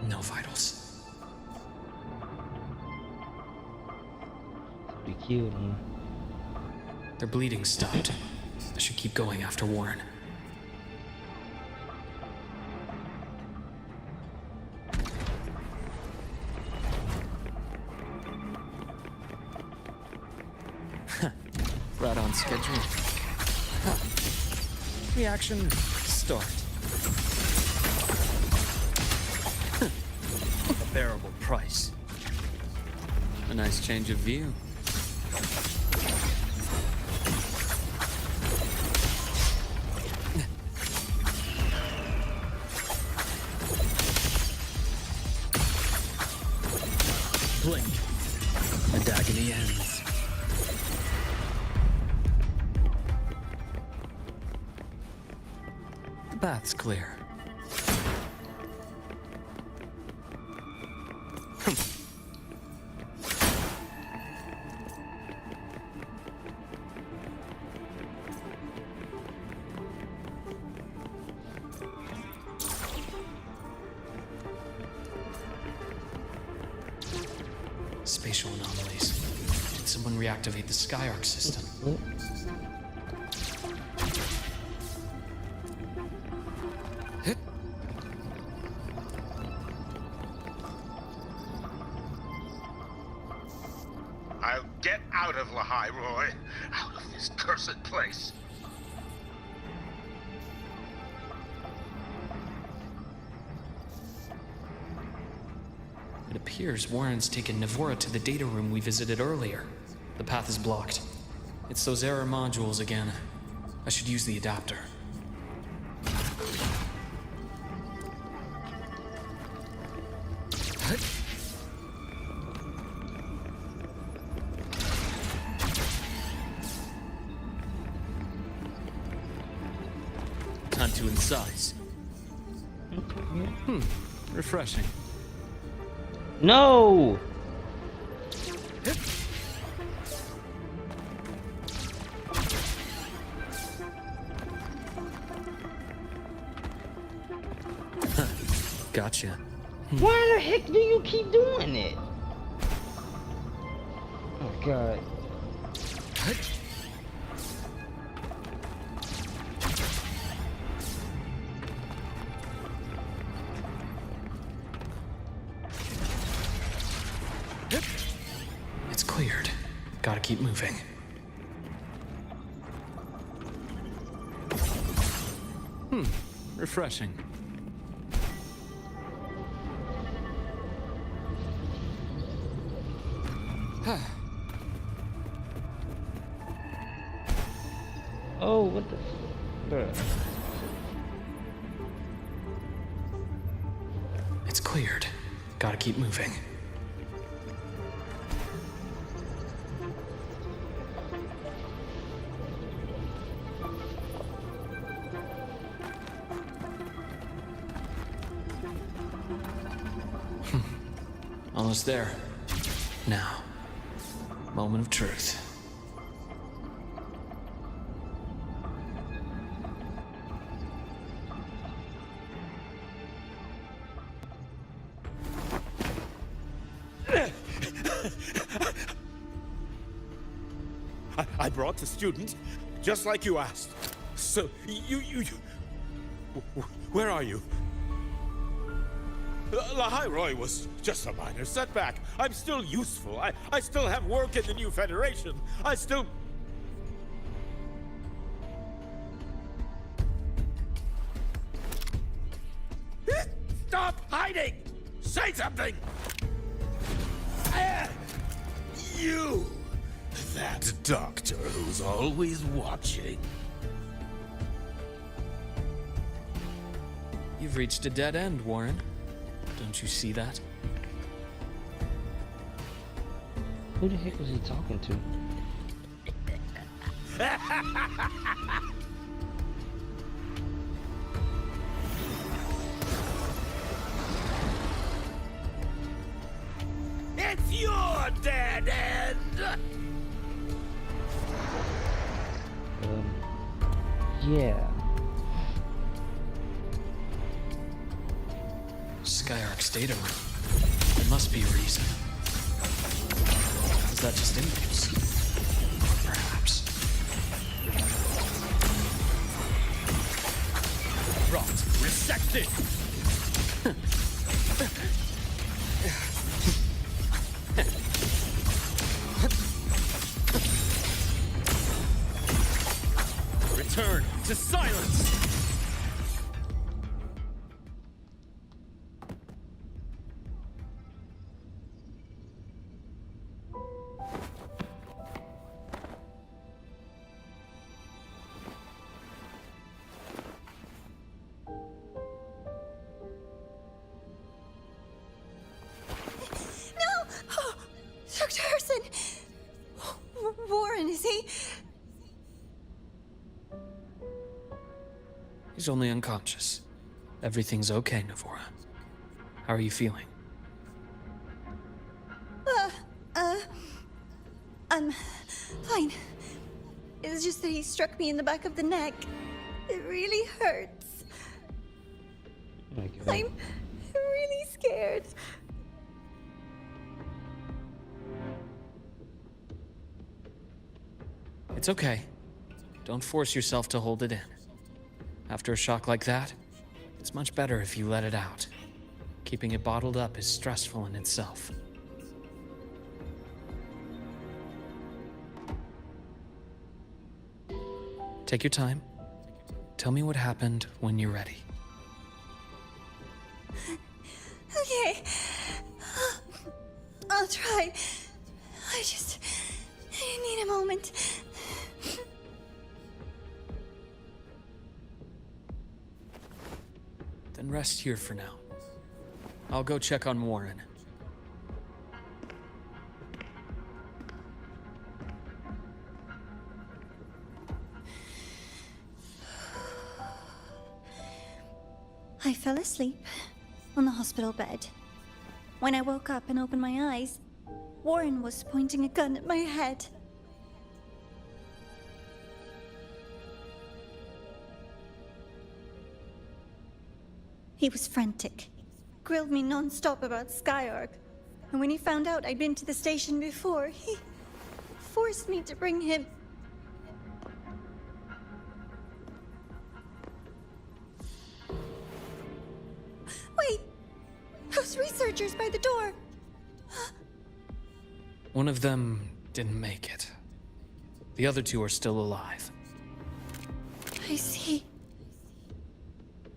No vitals. Be killed, huh? Their bleeding stopped. I should keep going after Warren. Right on schedule. Reaction, start. A bearable price. A nice change of view. Blink. And agony ends. The path's clear. Spatial anomalies. Did someone reactivate the Skyarc system? I'll get out of Lahai, Roy. Out of this cursed place. It appears Warren's taken Navora to the data room we visited earlier. The path is blocked. It's those error modules again. I should use the adapter. Time to incise. Refreshing. No! Gotcha. Why the heck do you keep doing it? Oh god. It's cleared. Gotta keep moving. Refreshing. Oh, what the bruh. It's cleared. Gotta keep moving. Almost there. Now, moment of truth. I brought the student, just like you asked. So, where are you? Lahai Roy was just a minor setback. I'm still useful. I still have work in the new Federation. I still... Stop hiding! Say something! You! That doctor who's always watching. You've reached a dead end, Warren. Don't you see that? Who the heck was he talking to? It's your dead end! Yeah. Skyark's data room. There must be a reason. Is that just impulse? Or perhaps... Rot, resected! Return to silence! Dr. Harrison! Warren, is he? He's only unconscious. Everything's okay, Navora. How are you feeling? I'm fine. It's just that he struck me in the back of the neck. It really hurts. Oh my God. I'm really scared. It's okay. Don't force yourself to hold it in. After a shock like that, it's much better if you let it out. Keeping it bottled up is stressful in itself. Take your time. Tell me what happened when you're ready. Okay. I'll try. I need a moment. Then rest here for now. I'll go check on Warren. I fell asleep on the hospital bed. When I woke up and opened my eyes, Warren was pointing a gun at my head. He was frantic, grilled me non-stop about Skyark, and when he found out I'd been to the station before, he forced me to bring him. Wait! Those researchers by the door! One of them didn't make it. The other two are still alive. I see.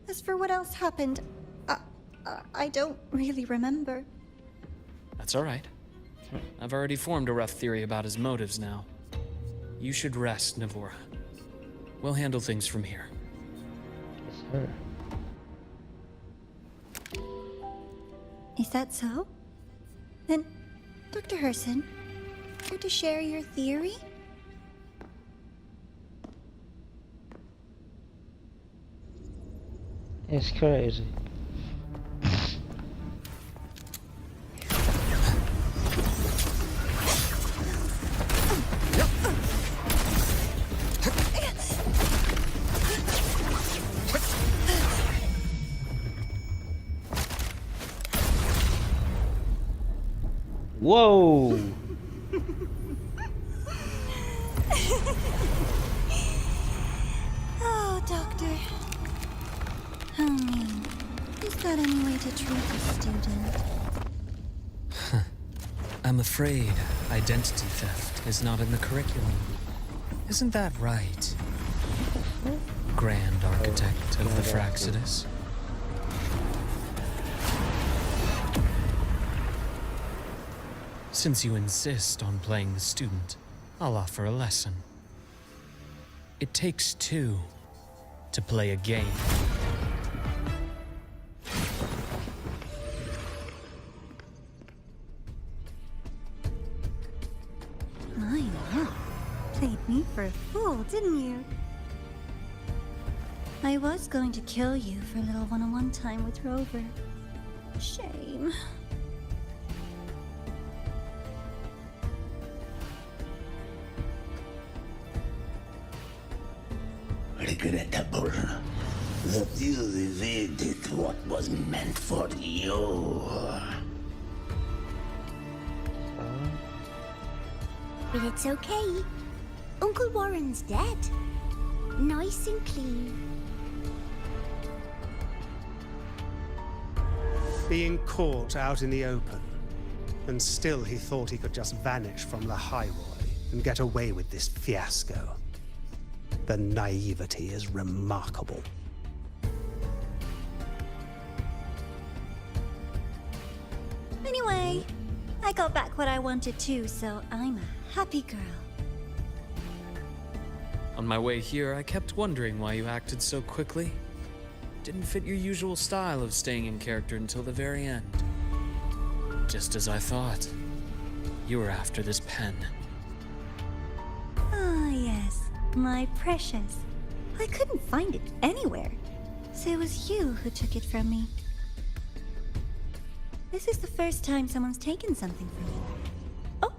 As for what else happened, I don't really remember. That's all right. I've already formed a rough theory about his motives now. You should rest, Navora. We'll handle things from here. Yes, sir. Is that so? Then, Dr. Herson, care to share your theory? It's crazy. Whoa! Oh, Doctor. How mean. Is that any way to treat a student? I'm afraid identity theft is not in the curriculum. Isn't that right, Grand Architect of the Fraxidus? Since you insist on playing the student, I'll offer a lesson. It takes two to play a game. I know. Played me for a fool, didn't you? I was going to kill you for a little one-on-one time with Rover. Shame. Regrettable that you evaded what was meant for you. But it's okay. Uncle Warren's dead. Nice and clean. Being caught out in the open, and still he thought he could just vanish from the Highroy and get away with this fiasco. The naivety is remarkable. Anyway, I got back what I wanted too, so I'm a happy girl. On my way here, I kept wondering why you acted so quickly. Didn't fit your usual style of staying in character until the very end. Just as I thought. You were after this pen. Ah, yes. My precious. I couldn't find it anywhere. So it was you who took it from me. This is the first time someone's taken something from me. Oh,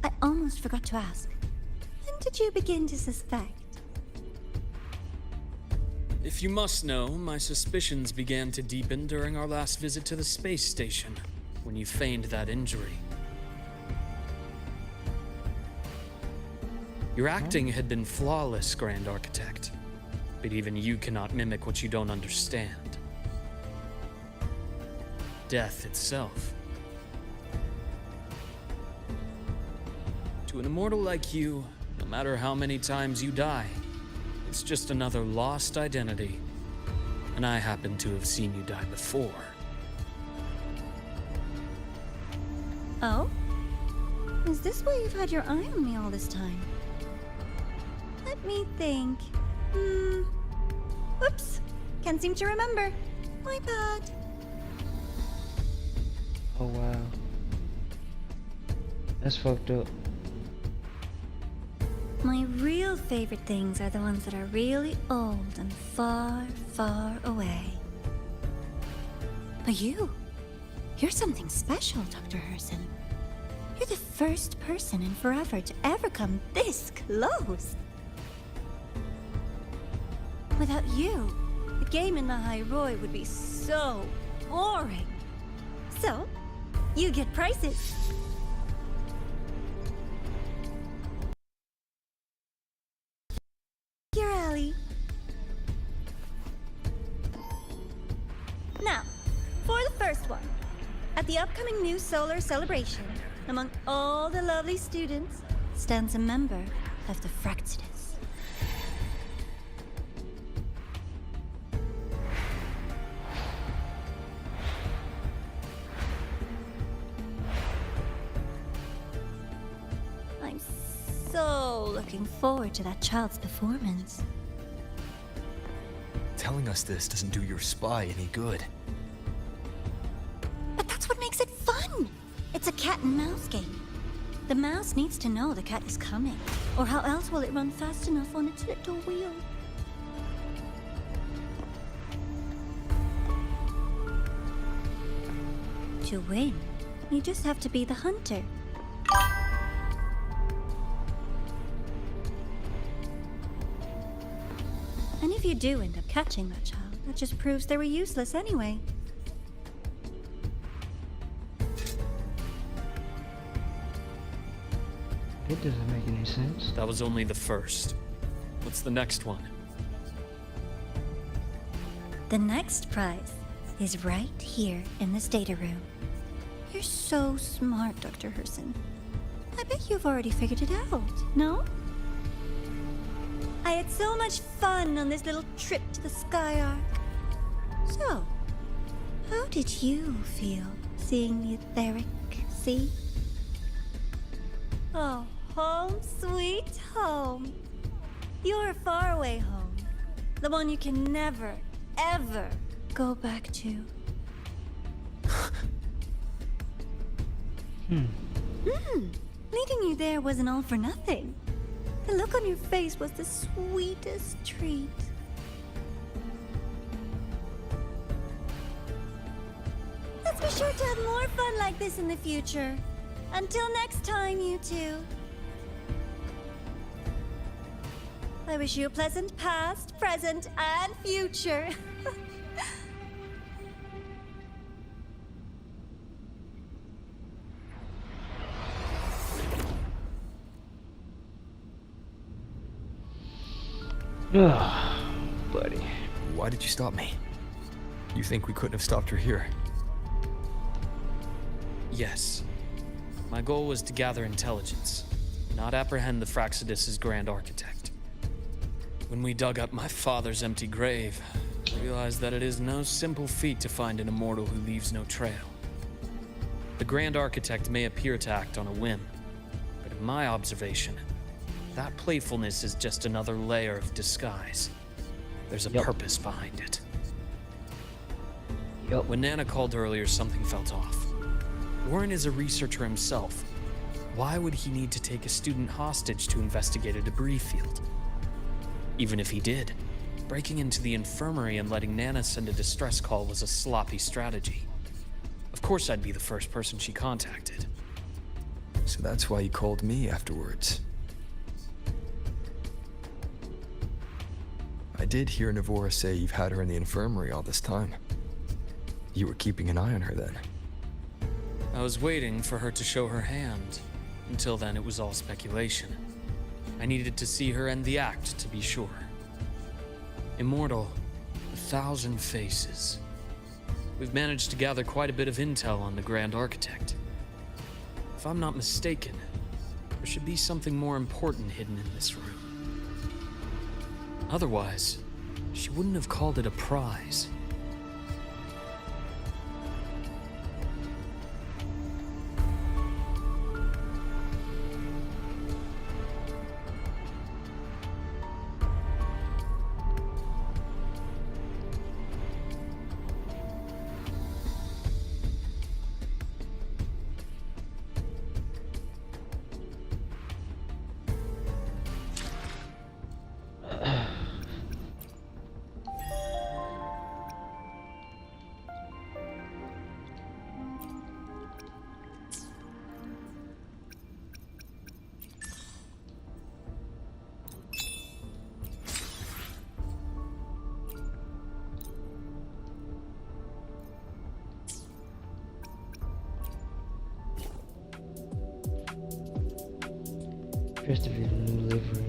I almost forgot to ask. When did you begin to suspect? If you must know, my suspicions began to deepen during our last visit to the space station, when you feigned that injury. Your acting had been flawless, Grand Architect, but even you cannot mimic what you don't understand. Death itself. To an immortal like you, no matter how many times you die, it's just another lost identity. And I happen to have seen you die before. Oh? Is this why you've had your eye on me all this time? Let me think. Whoops. Can't seem to remember. My bad. Oh wow. That's fucked up. My real favorite things are the ones that are really old and far, far away. You're something special, Dr. Herson. You're the first person in forever to ever come this close. Without you, the game in the High Roy would be so boring. So, you get prizes. Your alley. Now, for the first one. At the upcoming new solar celebration, among all the lovely students, stands a member of the Fractidus. I'm so looking forward to that child's performance. Telling us this doesn't do your spy any good. But that's what makes it fun! It's a cat and mouse game. The mouse needs to know the cat is coming, or how else will it run fast enough on its little wheel? To win, you just have to be the hunter. And if you do end up catching that child, that just proves they were useless anyway. It doesn't make any sense. That was only the first. What's the next one? The next prize is right here in this data room. You're so smart, Dr. Herson. I bet you've already figured it out, no? I had so much fun on this little trip to the Sky Ark. So, how did you feel seeing the etheric sea? Oh, home sweet home. Your faraway home. The one you can never, ever go back to. Leading you there wasn't all for nothing. The look on your face was the sweetest treat. Let's be sure to have more fun like this in the future. Until next time, you two. I wish you a pleasant past, present, and future. Buddy. Why did you stop me? You think we couldn't have stopped her here? Yes. My goal was to gather intelligence, not apprehend the Fractidus' Grand Architect. When we dug up my father's empty grave, I realized that it is no simple feat to find an immortal who leaves no trail. The Grand Architect may appear to act on a whim, but in my observation, that playfulness is just another layer of disguise. There's a purpose behind it. When Nana called earlier, something felt off. Warren is a researcher himself. Why would he need to take a student hostage to investigate a debris field? Even if he did, breaking into the infirmary and letting Nana send a distress call was a sloppy strategy. Of course I'd be the first person she contacted. So that's why you called me afterwards. I did hear Navora say you've had her in the infirmary all this time. You were keeping an eye on her then. I was waiting for her to show her hand. Until then, it was all speculation. I needed to see her end the act to be sure. Immortal, 1,000 faces. We've managed to gather quite a bit of intel on the Grand Architect. If I'm not mistaken, there should be something more important hidden in this room. Otherwise, she wouldn't have called it a prize. Interested in the new livery.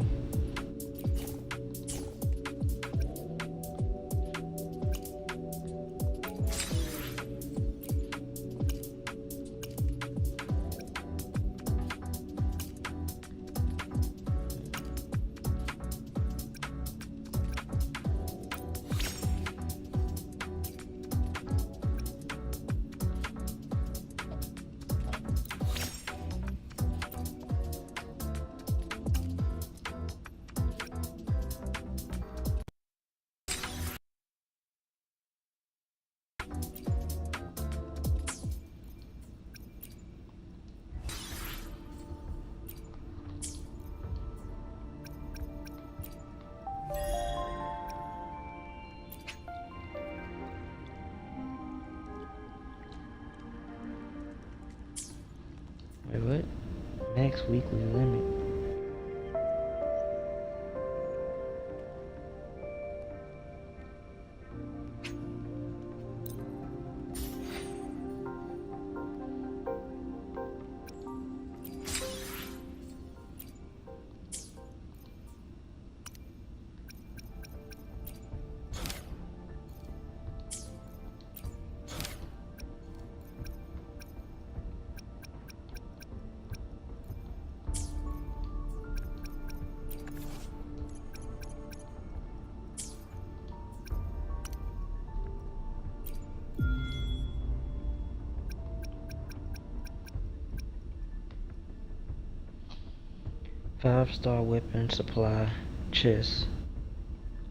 Wait, what? Max weekly limit. Five-star weapon supply chest.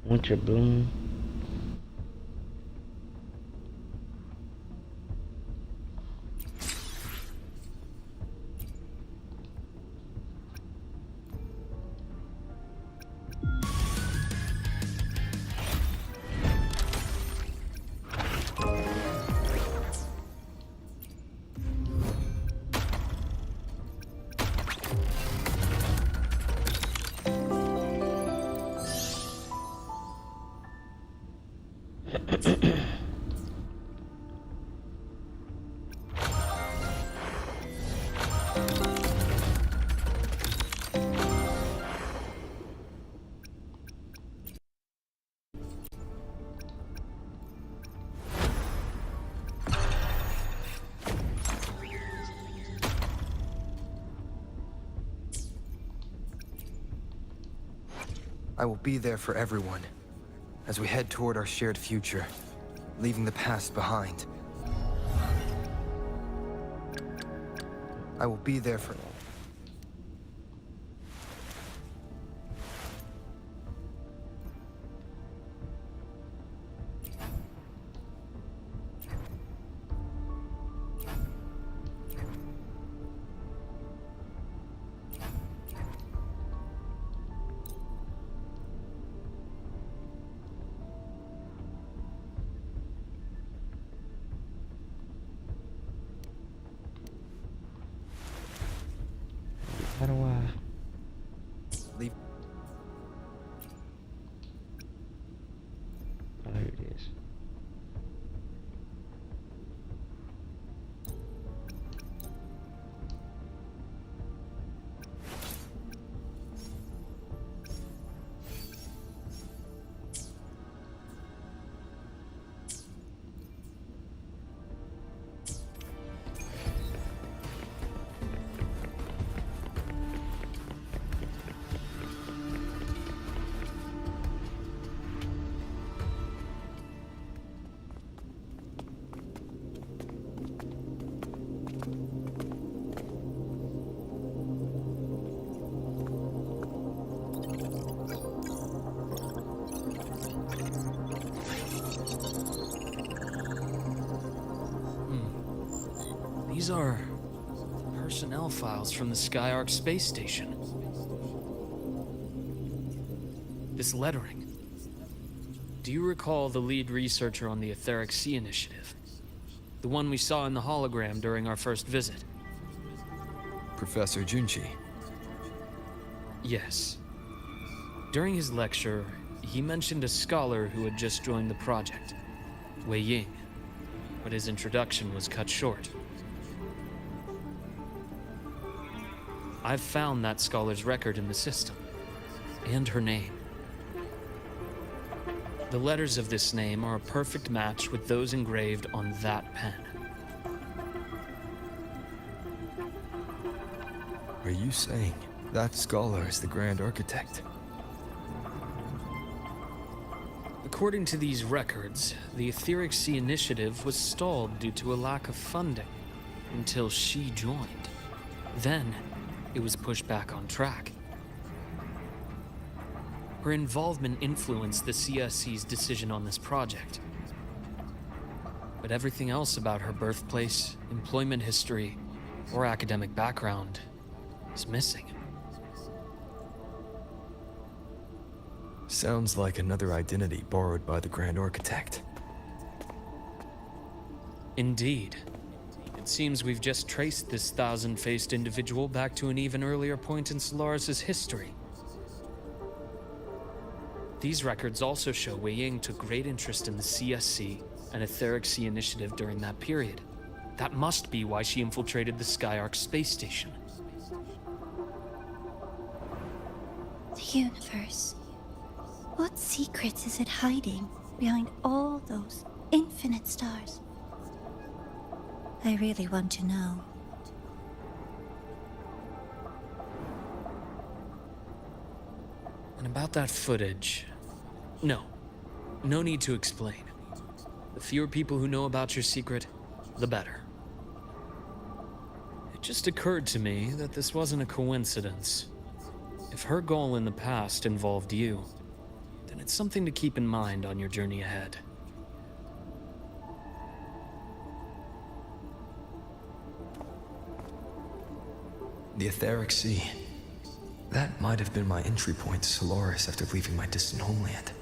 Winter bloom. I will be there for everyone as we head toward our shared future, leaving the past behind. I will be there for... How do I leave? Oh, here it is. These are personnel files from the Skyark space station. This lettering. Do you recall the lead researcher on the Etheric Sea Initiative? The one we saw in the hologram during our first visit? Professor Junchi. Yes. During his lecture, he mentioned a scholar who had just joined the project, Wei Ying, but his introduction was cut short. I've found that scholar's record in the system, and her name. The letters of this name are a perfect match with those engraved on that pen. Are you saying that scholar is the Grand Architect? According to these records, the Etheric Sea Initiative was stalled due to a lack of funding until she joined. Then, it was pushed back on track. Her involvement influenced the CSC's decision on this project. But everything else about her birthplace, employment history, or academic background is missing. Sounds like another identity borrowed by the Grand Architect. Indeed. It seems we've just traced this thousand-faced individual back to an even earlier point in Solaris' history. These records also show Wei Ying took great interest in the CSC and Etheric Sea Initiative during that period. That must be why she infiltrated the Skyark space station. The universe. What secrets is it hiding behind all those infinite stars? I really want to know. And about that footage... No need to explain. The fewer people who know about your secret, the better. It just occurred to me that this wasn't a coincidence. If her goal in the past involved you, then it's something to keep in mind on your journey ahead. The Etheric Sea. That might have been my entry point to Solaris after leaving my distant homeland.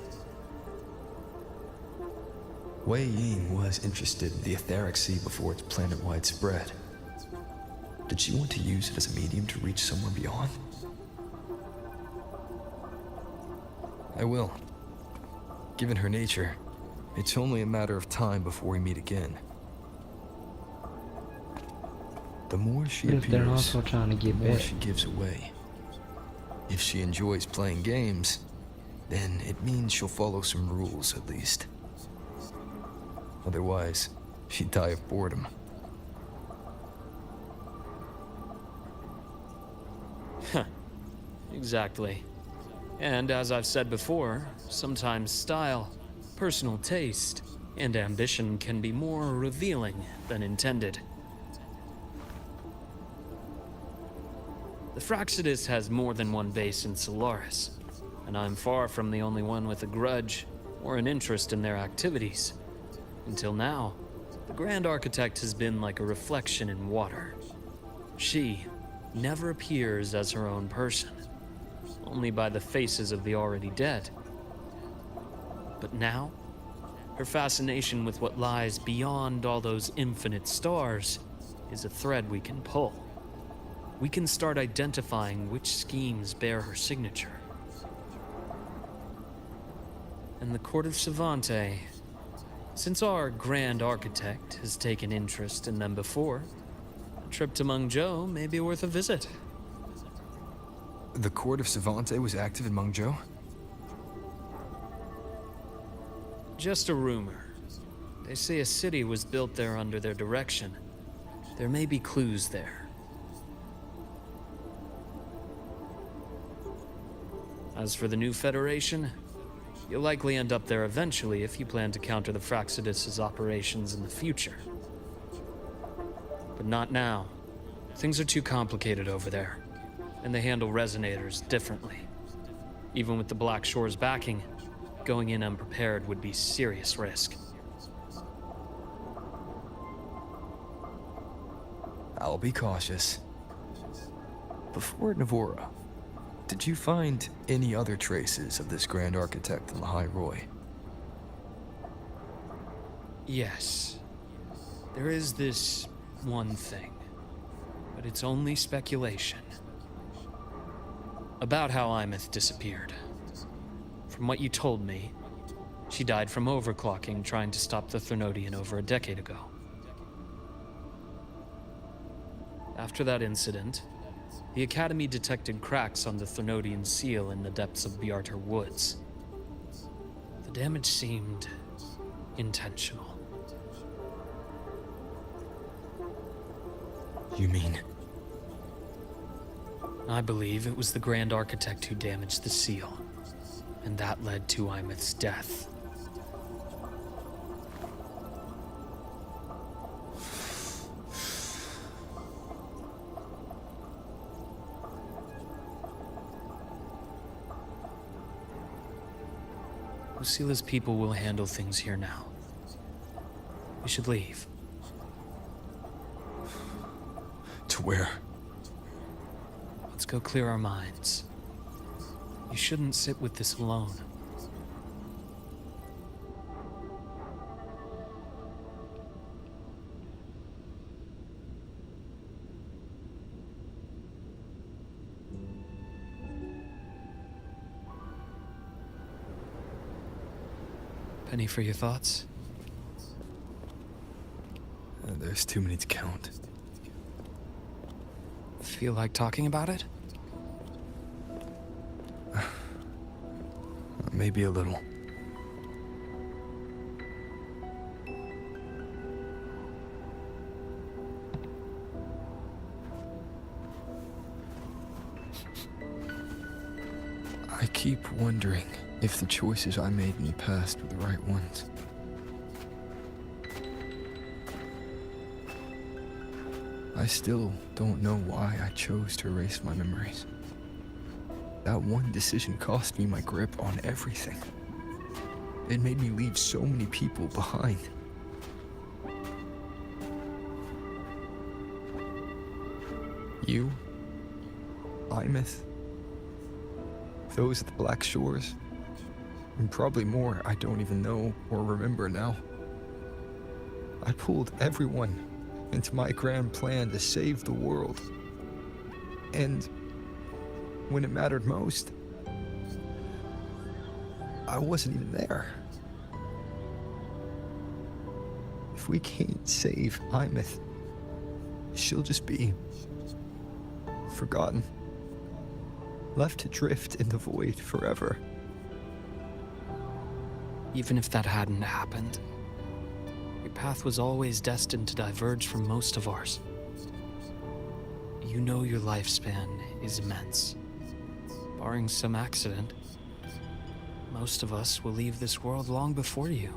Wei Ying was interested in the Etheric Sea before its planet-wide spread. Did she want to use it as a medium to reach somewhere beyond? I will. Given her nature, it's only a matter of time before we meet again. The more she What if they're appears, also trying to get the more back? she gives away. If she enjoys playing games, then it means she'll follow some rules at least. Otherwise, she'd die of boredom. Huh. Exactly. And as I've said before, sometimes style, personal taste, and ambition can be more revealing than intended. The Fraxidus has more than one base in Solaris, and I'm far from the only one with a grudge or an interest in their activities. Until now, the Grand Architect has been like a reflection in water. She never appears as her own person, only by the faces of the already dead. But now, her fascination with what lies beyond all those infinite stars is a thread we can pull. We can start identifying which schemes bear her signature. And the Court of Savante, since our Grand Architect has taken interest in them before, a trip to Mengzhou may be worth a visit. The Court of Savante was active in Mengzhou? Just a rumor. They say a city was built there under their direction. There may be clues there. As for the new Federation, you'll likely end up there eventually if you plan to counter the Fraxidus' operations in the future. But not now. Things are too complicated over there, and they handle resonators differently. Even with the Black Shore's backing, going in unprepared would be serious risk. I'll be cautious. Before Navora, did you find any other traces of this Grand Architect on the High Roy? Yes. There is this one thing, but it's only speculation. About how Imeth disappeared. From what you told me, she died from overclocking trying to stop the Threnodian over a decade ago. After that incident, The Academy detected cracks on the Thernotian seal in the depths of Biarter Woods. The damage seemed intentional. You mean? I believe it was the Grand Architect who damaged the seal, and that led to Imeth's death. Lucila's people will handle things here now. We should leave. To where? Let's go clear our minds. You shouldn't sit with this alone. Penny for your thoughts? There's too many to count. Feel like talking about it? Maybe a little. I keep wondering if the choices I made in the past were the right ones. I still don't know why I chose to erase my memories. That one decision cost me my grip on everything. It made me leave so many people behind. You, Imeth, those at the Black Shores, and probably more I don't even know or remember now. I pulled everyone into my grand plan to save the world. And when it mattered most, I wasn't even there. If we can't save Imeth, she'll just be forgotten, left to drift in the void forever. Even if that hadn't happened, your path was always destined to diverge from most of ours. You know your lifespan is immense. Barring some accident, most of us will leave this world long before you.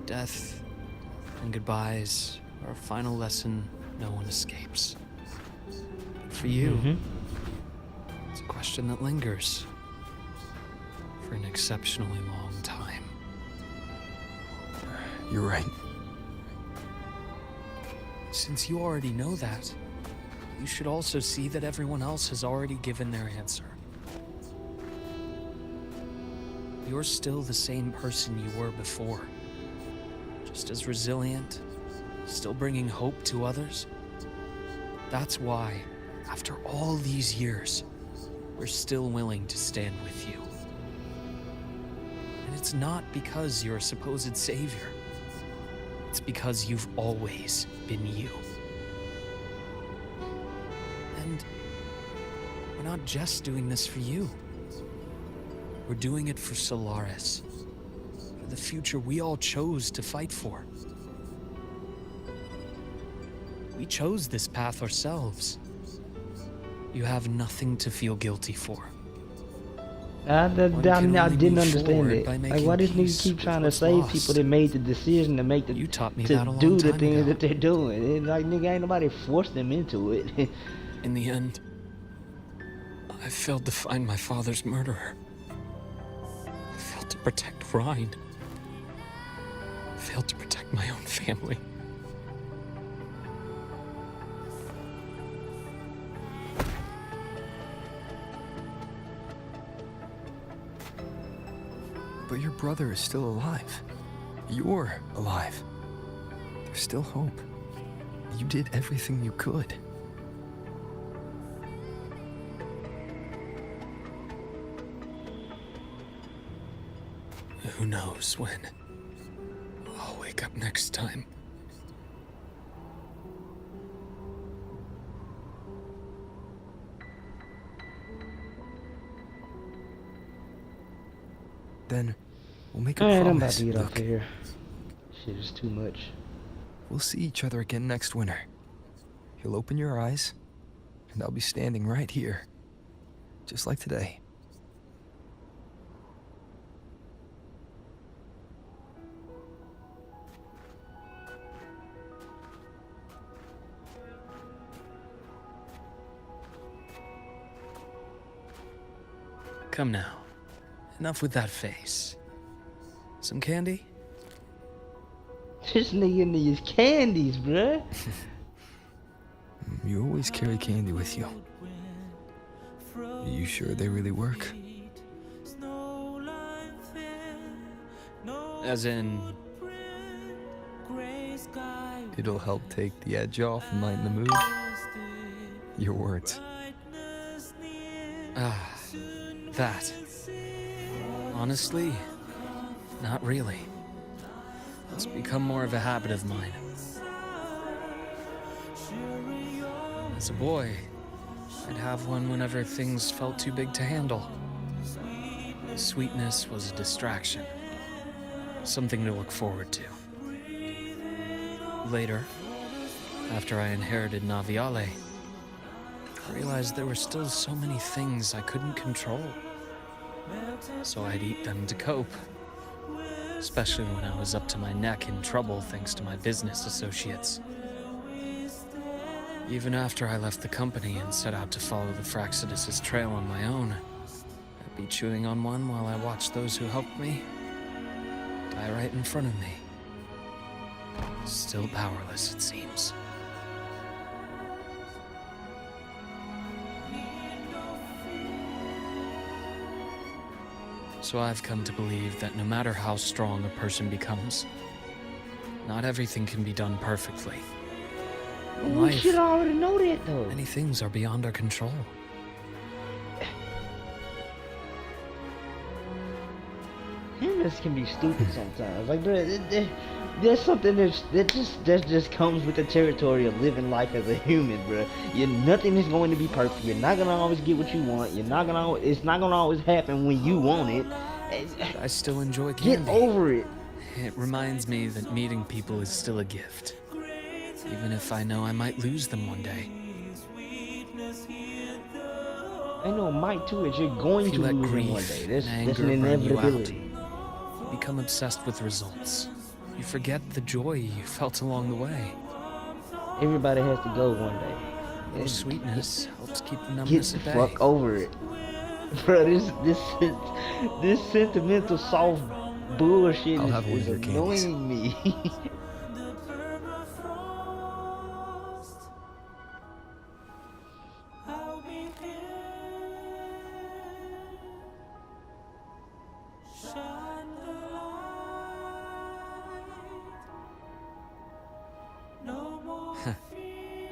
Death and goodbyes are a final lesson no one escapes. But for you, it's a question that lingers for an exceptionally long time. You're right. Since you already know that, you should also see that everyone else has already given their answer. You're still the same person you were before. Just as resilient, still bringing hope to others. That's why, after all these years, we're still willing to stand with you. And it's not because you're a supposed savior. It's because you've always been you. And we're not just doing this for you. We're doing it for Solaris. For the future we all chose to fight for. We chose this path ourselves. You have nothing to feel guilty for. I didn't understand it. Like, why does nigga keep trying to save people that made the decision to make the You taught me to that a long do the time things ago. that they're doing? And like, nigga, ain't nobody forced them into it. In the end, I failed to find my father's murderer. I failed to protect Rhine. I failed to protect my own family. But your brother is still alive. You're alive. There's still hope. You did everything you could. Who knows when I'll wake up next time. Then we'll make a Alright, I'm about promise. to get off Look, of here. Shit is too much. we'll see each other again next winter. You'll open your eyes, and I'll be standing right here, just like today. Come now. Enough with that face. Some candy? This nigga needs candies, bruh. You always carry candy with you. Are you sure they really work? As in... It'll help take the edge off and lighten the mood? Your words. Ah, that. Honestly, not really. It's become more of a habit of mine. As a boy, I'd have one whenever things felt too big to handle. The sweetness was a distraction, something to look forward to. Later, after I inherited Naviale, I realized there were still so many things I couldn't control. So I'd eat them to cope, especially when I was up to my neck in trouble thanks to my business associates. Even after I left the company and set out to follow the Fraxidus' trail on my own, I'd be chewing on one while I watched those who helped me die right in front of me. Still powerless, it seems. So I've come to believe that no matter how strong a person becomes, not everything can be done perfectly. In We life, should already know that, though. many things are beyond our control. Humans can be stupid sometimes. Like, there's something that just comes with the territory of living life as a human, bro. Nothing is going to be perfect. You're not gonna always get what you want. It's not gonna always happen when you want it. I still enjoy candy. Get over it. It reminds me that meeting people is still a gift, even if I know I might lose them one day. I know might too is you're going If to you let lose them grief one day. That's and an anger burn you out, inevitability. you become obsessed with results. You forget the joy you felt along the way. Everybody has to go one day. Your sweetness helps keep the Get numbness the at bay. fuck over it. Bro, this sentimental soft bullshit I'll have one is of your candies. annoying me.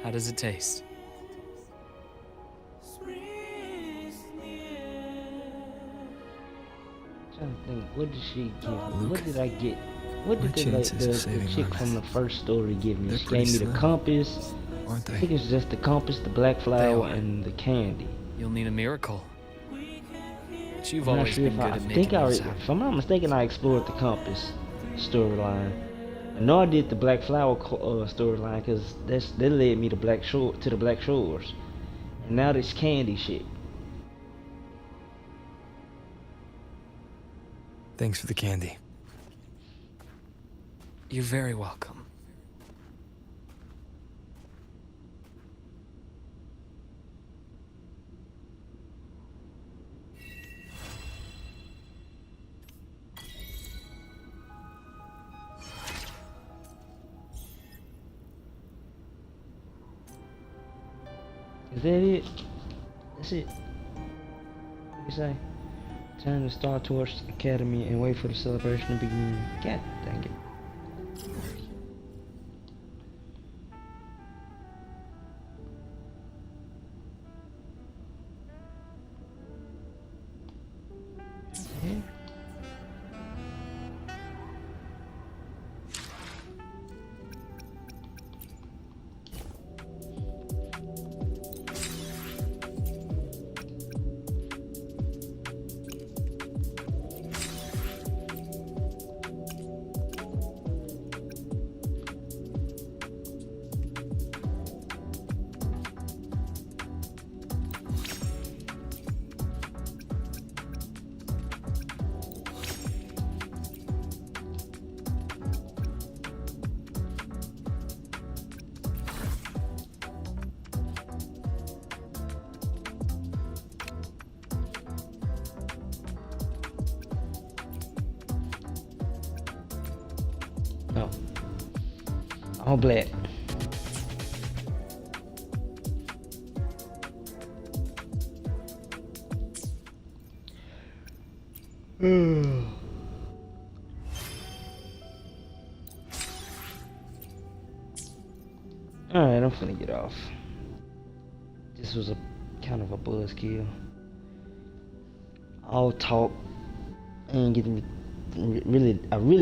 How does it taste? Trying to think, what did she give me? Luke, What did I get? What my did the chances of saving chick Armith, from the first story give me? they're She pretty gave me the slim, compass. aren't I think they? it's just the compass, the black flower, and the candy. You'll need a miracle. But you've I'm not always sure been if good I at think making those I, happen. if I'm not mistaken, I explored the compass storyline. I know I did the black flower storyline because that led me to the Black Shores, and now this candy shit. Thanks for the candy. You're very welcome. Is that it? That's it. What do you say? Turn to Star Torch Academy and wait for the celebration to begin. God dang it. Yeah. Oh. All black. Alright, I'm finna get off. This was a kind of a buzzkill. All talk. I really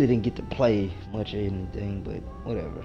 didn't get to play much of anything, but whatever.